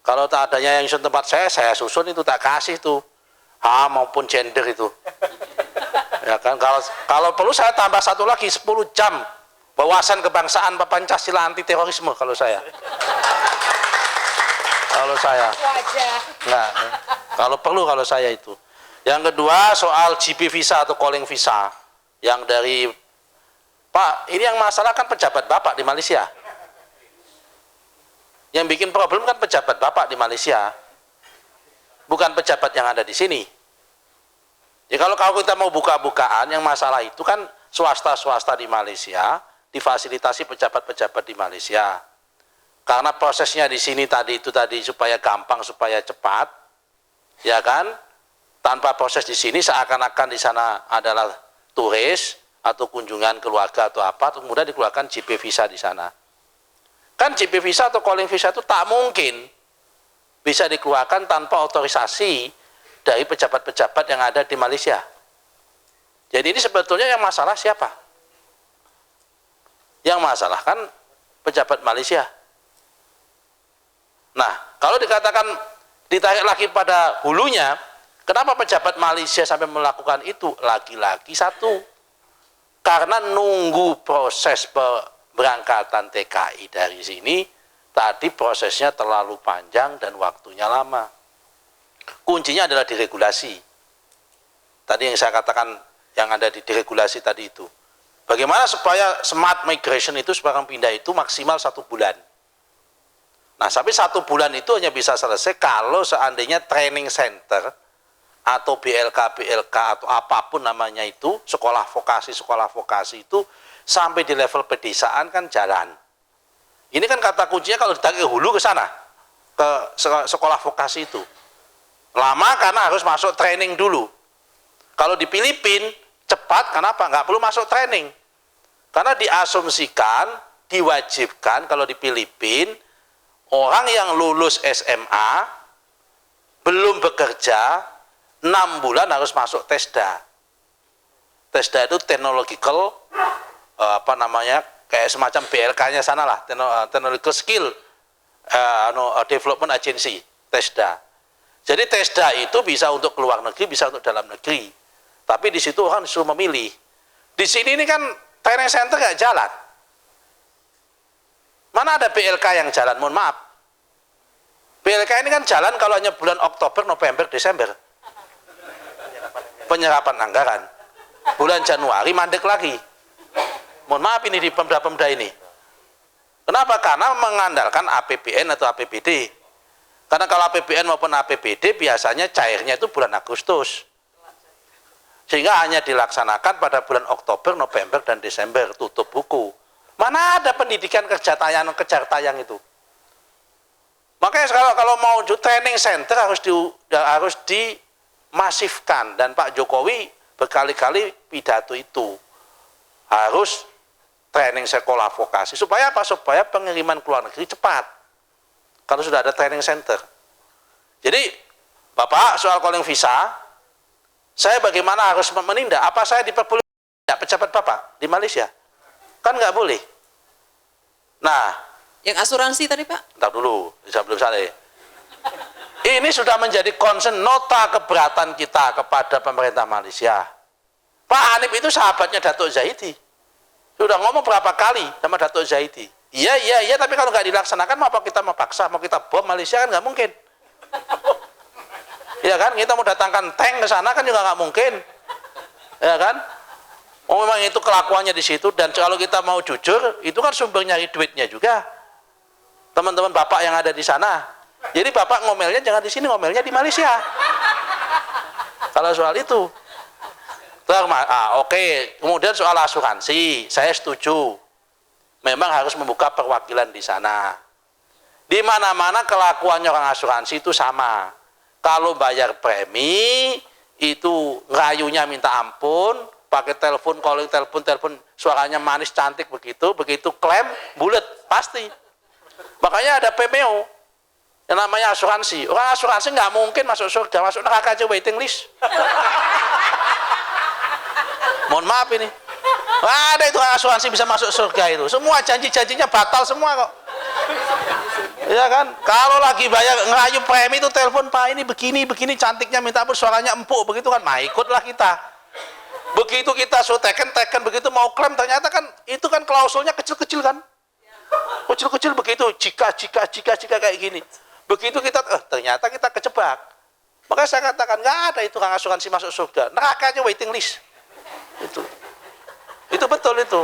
Kalau tak adanya yang nyusun tempat saya susun itu, tak kasih itu. Maupun gender itu. Ya kan, kalau perlu saya tambah satu lagi 10 jam wawasan kebangsaan Pancasila anti terorisme kalau saya. Enggak, kalau perlu kalau saya itu. Yang kedua soal GP visa atau calling visa yang dari Pak, ini yang masalah kan pejabat Bapak di Malaysia. Yang bikin problem kan pejabat Bapak di Malaysia, bukan pejabat yang ada di sini. Ya kalau kita mau buka-bukaan, yang masalah itu kan swasta-swasta di Malaysia difasilitasi pejabat-pejabat di Malaysia. Karena prosesnya di sini tadi supaya gampang, supaya cepat, ya kan? Tanpa proses di sini seakan-akan di sana adalah turis atau kunjungan keluarga atau apa, kemudian dikeluarkan GP visa di sana. Kan GP visa atau calling visa itu tak mungkin bisa dikeluarkan tanpa otorisasi dari pejabat-pejabat yang ada di Malaysia. Jadi ini sebetulnya yang masalah siapa? Yang masalah kan pejabat Malaysia. Nah, kalau dikatakan ditarik lagi pada hulunya, kenapa pejabat Malaysia sampai melakukan itu? Lagi-lagi satu, karena nunggu proses berangkatan TKI dari sini, tadi prosesnya terlalu panjang dan waktunya lama. Kuncinya adalah diregulasi. Tadi yang saya katakan, yang ada di diregulasi tadi itu. Bagaimana supaya smart migration itu, sebarang pindah itu maksimal 1 bulan. Nah, tapi 1 bulan itu hanya bisa selesai kalau seandainya training center atau BLK atau apapun namanya itu, sekolah vokasi itu sampai di level pedesaan kan jalan. Ini kan kata kuncinya kalau ditarik hulu ke sana, ke sekolah vokasi itu. Lama karena harus masuk training dulu. Kalau di Filipina cepat, kenapa? Nggak perlu masuk training. Karena diasumsikan, diwajibkan kalau di Filipina, orang yang lulus SMA, belum bekerja, 6 bulan harus masuk TESDA. TESDA itu technological, kayak semacam BLK-nya sana lah, technological skill development agency, TESDA. Jadi TESDA itu bisa untuk keluar negeri, bisa untuk dalam negeri. Tapi di situ orang disuruh memilih. Di sini ini kan training center nggak jalan. Mana ada BLK yang jalan? Mohon maaf. BLK ini kan jalan kalau hanya bulan Oktober, November, Desember. Penyerapan anggaran. Bulan Januari mandek lagi. Mohon maaf ini di pemda-pemda ini. Kenapa? Karena mengandalkan APBN atau APBD. Karena kalau APBN maupun APBD biasanya cairnya itu bulan Agustus. Sehingga hanya dilaksanakan pada bulan Oktober, November, dan Desember, tutup buku. Mana ada pendidikan kejar tayang itu? Makanya kalau mau training center harus dimasifkan, dan Pak Jokowi berkali-kali pidato itu harus training sekolah vokasi supaya apa? Supaya pengiriman ke luar negeri cepat. Kalau sudah ada training center. Jadi Bapak soal calling visa, saya bagaimana harus menindak? Apa saya diperbolehkan pejabat Bapak di Malaysia? Kan nggak boleh. Nah. Yang asuransi tadi Pak? Entar dulu, belum selesai. Ini sudah menjadi concern, nota keberatan kita kepada pemerintah Malaysia. Pak Hanif itu sahabatnya Datuk Zaidi. Sudah ngomong berapa kali sama Datuk Zaidi. Iya, tapi kalau nggak dilaksanakan, mau apa kita mau paksa, mau kita bom Malaysia kan nggak mungkin. Ya kan, kita mau datangkan tank ke sana kan juga nggak mungkin. Ya kan? Oh memang itu kelakuannya di situ, dan kalau kita mau jujur, itu kan sumber nyari duitnya juga. Teman-teman Bapak yang ada di sana. Jadi Bapak ngomelnya jangan di sini, ngomelnya di Malaysia. Kalau soal itu. Oke. Kemudian soal asuransi, saya setuju. Memang harus membuka perwakilan di sana. Di mana-mana kelakuannya orang asuransi itu sama. Kalau bayar premi, itu ngayunya minta ampun, pakai telepon, calling telepon, suaranya manis, cantik begitu klaim, bulet, pasti. Makanya ada PMO yang namanya asuransi. Orang asuransi nggak mungkin masuk surga, masuk neraka aja waiting list. Mohon maaf ini. Ada itu orang asuransi bisa masuk surga itu. Semua janji-janjinya batal semua kok. Ya kan? Kalau lagi bayar ngerayu premi itu telepon, Pak ini begini cantiknya minta ampun, suaranya empuk begitu kan, ikutlah kita. Begitu kita teken begitu mau klaim, ternyata kan itu kan klausulnya kecil-kecil kan. Kecil-kecil begitu, jika kayak gini. Begitu kita, ternyata kita kejebak. Makanya saya katakan, nggak ada itu orang asuransi masuk surga. Neraka aja waiting list. Itu betul itu.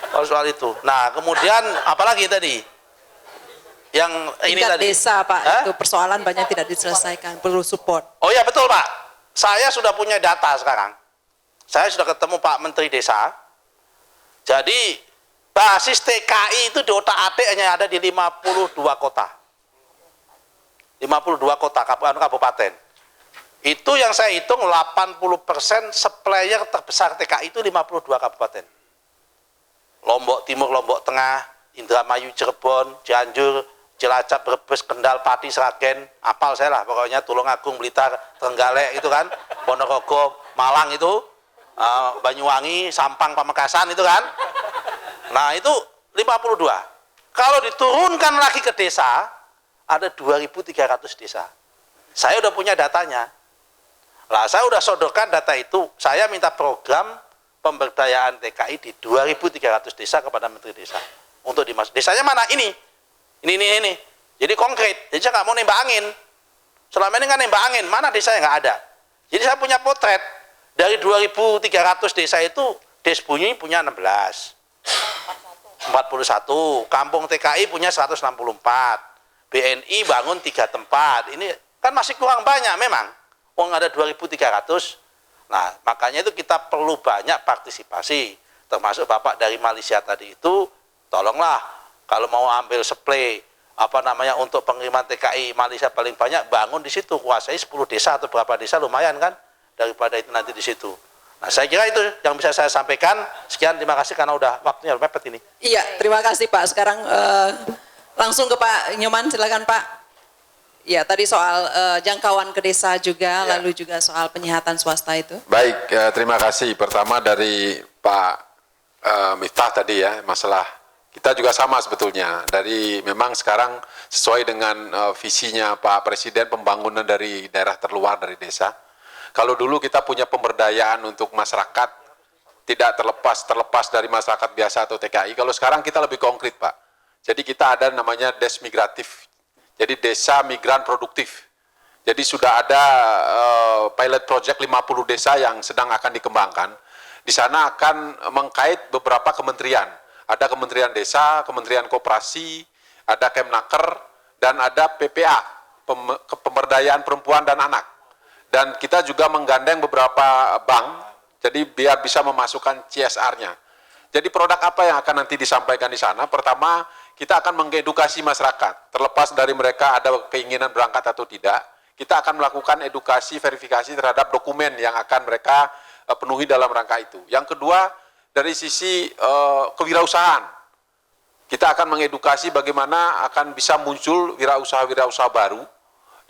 Kalau soal itu. Nah, kemudian apalagi tadi? Yang ini tingkat tadi. desa Pak, itu persoalan banyak tidak diselesaikan, perlu support. Oh ya betul Pak. Saya sudah punya data sekarang. Saya sudah ketemu Pak Menteri Desa. Jadi basis TKI itu di otak-atik hanya ada di 52 kota. 52 kota kabupaten. Itu yang saya hitung 80% supplier terbesar TKI itu 52 kabupaten. Lombok Timur, Lombok Tengah, Indramayu, Cirebon, Cianjur, Cilacap, Brebes, Kendal, Pati, Sragen, apal saya lah pokoknya, Tulungagung, Blitar, Trenggalek itu kan, Ponorogo, Malang itu, Banyuwangi, Sampang, Pamekasan itu kan. Nah itu 52. Kalau diturunkan lagi ke desa, ada 2.300 desa. Saya udah punya datanya. Lah saya udah sodorkan data itu, saya minta program pemberdayaan TKI di 2.300 desa kepada Menteri Desa. Untuk dimasuk. Desanya mana? Ini. Jadi konkret. Jadi saya nggak mau nembak angin. Selama ini kan nembak angin, mana desanya nggak ada. Jadi saya punya potret. Dari 2.300 desa itu, Desbunyi punya 16. 41. Kampung TKI punya 164. BNI bangun 3 tempat. Ini kan masih kurang banyak memang. Uang ada 2.300. Nah, makanya itu kita perlu banyak partisipasi. Termasuk Bapak dari Malaysia tadi itu, tolonglah kalau mau ambil supply untuk pengiriman TKI Malaysia paling banyak, bangun di situ, kuasai 10 desa atau berapa desa lumayan kan, daripada itu nanti di situ. Nah, saya kira itu yang bisa saya sampaikan. Sekian, terima kasih karena udah waktunya mepet ini. Iya, terima kasih Pak. Sekarang langsung ke Pak Nyoman, silakan Pak. Ya, tadi soal jangkauan ke desa juga, lalu juga soal penyihatan swasta itu. Baik, terima kasih. Pertama dari Pak Miftah tadi ya, masalah kita juga sama sebetulnya. Dari memang sekarang sesuai dengan visinya Pak Presiden pembangunan dari daerah terluar dari desa. Kalau dulu kita punya pemberdayaan untuk masyarakat, tidak terlepas dari masyarakat biasa atau TKI. Kalau sekarang kita lebih konkret, Pak. Jadi kita ada namanya des migratif. Jadi desa migran produktif. Jadi sudah ada pilot project 50 desa yang sedang akan dikembangkan. Di sana akan mengkait beberapa kementerian. Ada Kementerian Desa, Kementerian Koperasi, ada Kemnaker, dan ada PPA, Pemberdayaan Perempuan dan Anak. Dan kita juga menggandeng beberapa bank, jadi biar bisa memasukkan CSR-nya. Jadi produk apa yang akan nanti disampaikan di sana? Pertama, kita akan mengedukasi masyarakat. Terlepas dari mereka ada keinginan berangkat atau tidak, kita akan melakukan edukasi, verifikasi terhadap dokumen yang akan mereka penuhi dalam rangka itu. Yang kedua, dari sisi kewirausahaan. Kita akan mengedukasi bagaimana akan bisa muncul wirausaha-wirausaha baru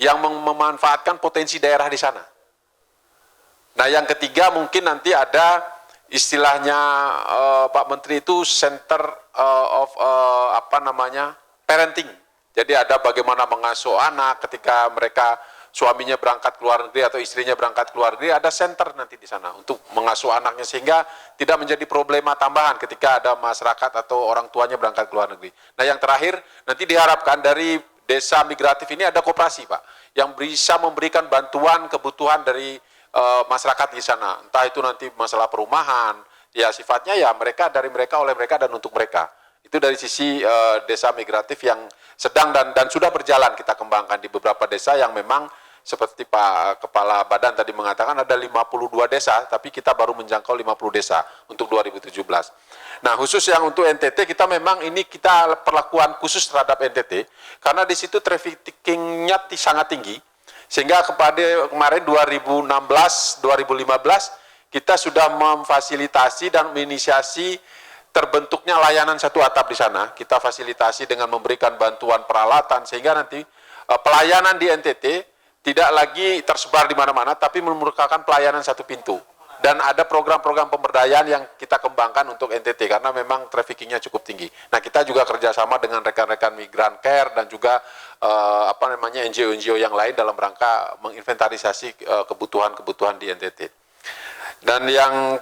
yang memanfaatkan potensi daerah di sana. Nah, yang ketiga mungkin nanti ada istilahnya Pak Menteri itu Center of parenting. Jadi ada bagaimana mengasuh anak ketika mereka suaminya berangkat ke luar negeri atau istrinya berangkat ke luar negeri, ada center nanti di sana untuk mengasuh anaknya sehingga tidak menjadi problema tambahan ketika ada masyarakat atau orang tuanya berangkat ke luar negeri. Nah, yang terakhir nanti diharapkan dari desa migratif ini ada koperasi, Pak, yang bisa memberikan bantuan kebutuhan dari masyarakat di sana. Entah itu nanti masalah perumahan, ya sifatnya ya mereka, dari mereka, oleh mereka, dan untuk mereka. Itu dari sisi desa migratif yang sedang dan sudah berjalan kita kembangkan di beberapa desa yang memang seperti Pak Kepala Badan tadi mengatakan ada 52 desa, tapi kita baru menjangkau 50 desa untuk 2017. Nah, khusus yang untuk NTT kita memang ini kita perlakuan khusus terhadap NTT karena di situ trafficking-nya sangat tinggi, sehingga kepada kemarin 2016, 2015 kita sudah memfasilitasi dan menginisiasi terbentuknya layanan satu atap di sana. Kita fasilitasi dengan memberikan bantuan peralatan sehingga nanti pelayanan di NTT tidak lagi tersebar di mana-mana, tapi merupakan pelayanan satu pintu. Dan ada program-program pemberdayaan yang kita kembangkan untuk NTT karena memang trafficking-nya cukup tinggi. Nah, kita juga kerjasama dengan rekan-rekan Migran Care dan juga NGO-NGO yang lain dalam rangka menginventarisasi kebutuhan-kebutuhan di NTT. Dan yang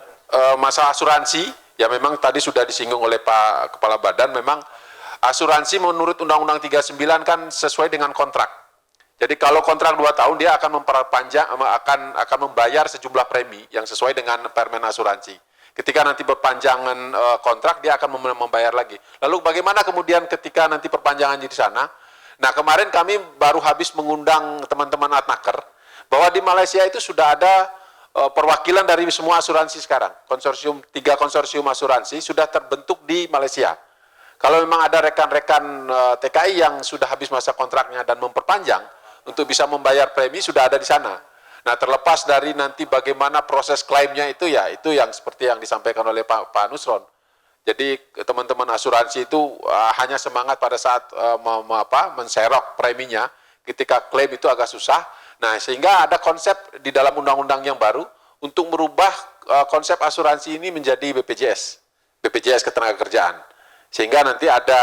masalah asuransi, ya memang tadi sudah disinggung oleh Pak Kepala Badan, memang asuransi menurut Undang-Undang 39 kan sesuai dengan kontrak. Jadi kalau kontrak 2 tahun dia akan memperpanjang, akan membayar sejumlah premi yang sesuai dengan permen asuransi. Ketika nanti perpanjangan kontrak dia akan membayar lagi. Lalu bagaimana kemudian ketika nanti perpanjangannya di sana? Nah, kemarin kami baru habis mengundang teman-teman Adnaker bahwa di Malaysia itu sudah ada perwakilan dari semua asuransi sekarang. 3 konsorsium asuransi sudah terbentuk di Malaysia. Kalau memang ada rekan-rekan TKI yang sudah habis masa kontraknya dan memperpanjang untuk bisa membayar premi, sudah ada di sana. Nah, terlepas dari nanti bagaimana proses klaimnya itu, ya itu yang seperti yang disampaikan oleh Pak Nusron. Jadi teman-teman asuransi itu hanya semangat pada saat menserok preminya, ketika klaim itu agak susah. Nah, sehingga ada konsep di dalam undang-undang yang baru untuk merubah konsep asuransi ini menjadi BPJS Ketenagakerjaan. Sehingga nanti ada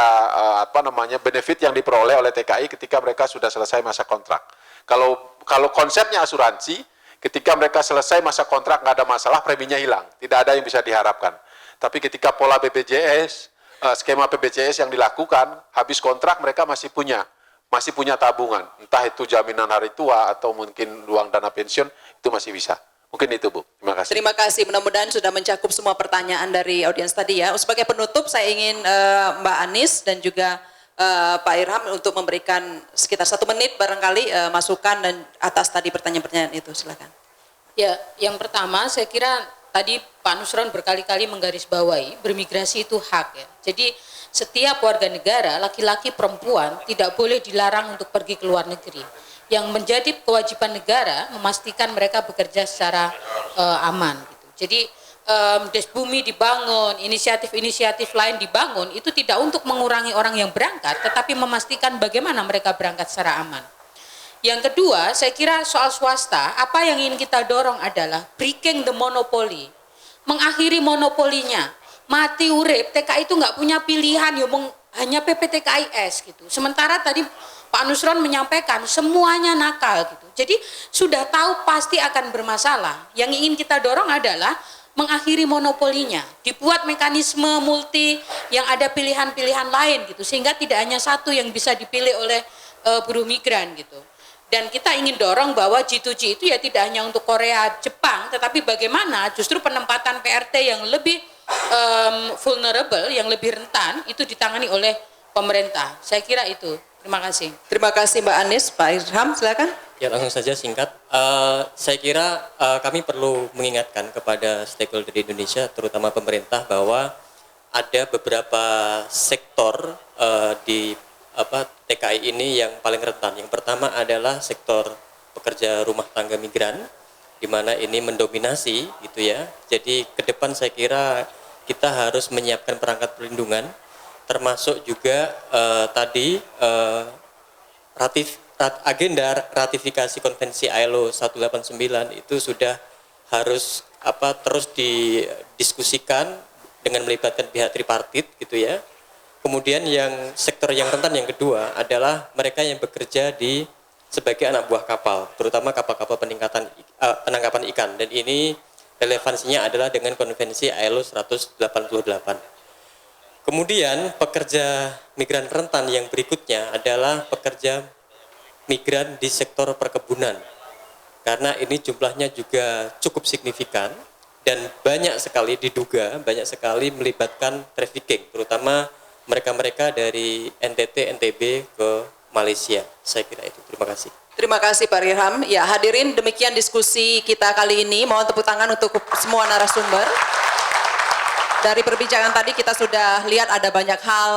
benefit yang diperoleh oleh TKI ketika mereka sudah selesai masa kontrak. Kalau konsepnya asuransi, ketika mereka selesai masa kontrak nggak ada masalah, preminya hilang, tidak ada yang bisa diharapkan. Tapi ketika pola BPJS, skema BPJS yang dilakukan, habis kontrak mereka masih punya tabungan, entah itu jaminan hari tua atau mungkin uang dana pensiun, itu masih bisa. Mungkin itu, Bu. Terima kasih. Terima kasih. Mudah-mudahan sudah mencakup semua pertanyaan dari audiens tadi ya. Sebagai penutup, saya ingin Mbak Anis dan juga Pak Irham untuk memberikan sekitar 1 menit barangkali masukan dan atas tadi pertanyaan-pertanyaan itu. Silakan. Ya, yang pertama saya kira tadi Pak Nusron berkali-kali menggarisbawahi bermigrasi itu hak ya. Jadi setiap warga negara, laki-laki perempuan tidak boleh dilarang untuk pergi ke luar negeri. Yang menjadi kewajiban negara memastikan mereka bekerja secara aman gitu. Jadi Desbumi dibangun, inisiatif-inisiatif lain dibangun, itu tidak untuk mengurangi orang yang berangkat, tetapi memastikan bagaimana mereka berangkat secara aman. Yang kedua, saya kira soal swasta, apa yang ingin kita dorong adalah breaking the monopoly, mengakhiri monopolinya. Mati urip, TKI itu nggak punya pilihan, hanya PPTKIS gitu. Sementara tadi Pak Nusron menyampaikan semuanya nakal gitu. Jadi sudah tahu pasti akan bermasalah. Yang ingin kita dorong adalah mengakhiri monopolinya, dibuat mekanisme multi yang ada pilihan-pilihan lain gitu, sehingga tidak hanya satu yang bisa dipilih oleh buruh migran gitu. Dan kita ingin dorong bahwa G2G itu ya tidak hanya untuk Korea, Jepang, tetapi bagaimana justru penempatan PRT yang lebih vulnerable, yang lebih rentan itu ditangani oleh pemerintah. Saya kira itu. Terima kasih. Terima kasih Mbak Anies. Pak Irham, silakan. Ya, langsung saja singkat. Saya kira kami perlu mengingatkan kepada stakeholder di Indonesia, terutama pemerintah, bahwa ada beberapa sektor di TKI ini yang paling rentan. Yang pertama adalah sektor pekerja rumah tangga migran, di mana ini mendominasi, gitu ya. Jadi ke depan saya kira kita harus menyiapkan perangkat perlindungan, termasuk juga agenda ratifikasi konvensi ILO 189 itu sudah harus terus didiskusikan dengan melibatkan pihak tripartit gitu ya. Kemudian yang sektor yang rentan yang kedua adalah mereka yang bekerja sebagai anak buah kapal, terutama kapal-kapal penangkapan ikan, dan ini relevansinya adalah dengan konvensi ILO 188. Kemudian pekerja migran rentan yang berikutnya adalah pekerja migran di sektor perkebunan, karena ini jumlahnya juga cukup signifikan dan banyak sekali melibatkan trafficking, terutama mereka-mereka dari NTT, NTB ke Malaysia. Saya kira itu. Terima kasih. Terima kasih Pak Irham. Ya, hadirin, demikian diskusi kita kali ini. Mohon tepuk tangan untuk semua narasumber. Dari perbincangan tadi kita sudah lihat ada banyak hal,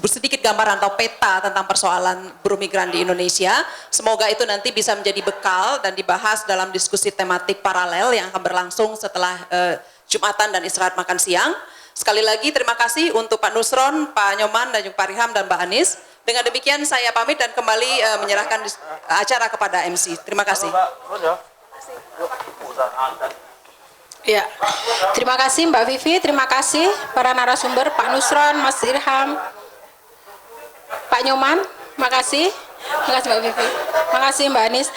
sedikit gambaran atau peta tentang persoalan buruh migran di Indonesia. Semoga itu nanti bisa menjadi bekal dan dibahas dalam diskusi tematik paralel yang akan berlangsung setelah Jumatan dan istirahat makan siang. Sekali lagi terima kasih untuk Pak Nusron, Pak Nyoman, dan juga Pak Irham dan Mbak Anies. Dengan demikian saya pamit dan kembali menyerahkan acara kepada MC. Terima kasih. Ya, terima kasih Mbak Vivi, terima kasih para narasumber, Pak Nusron, Mas Irham, Pak Nyoman, terima kasih Mbak Vivi, terima kasih Mbak Anies.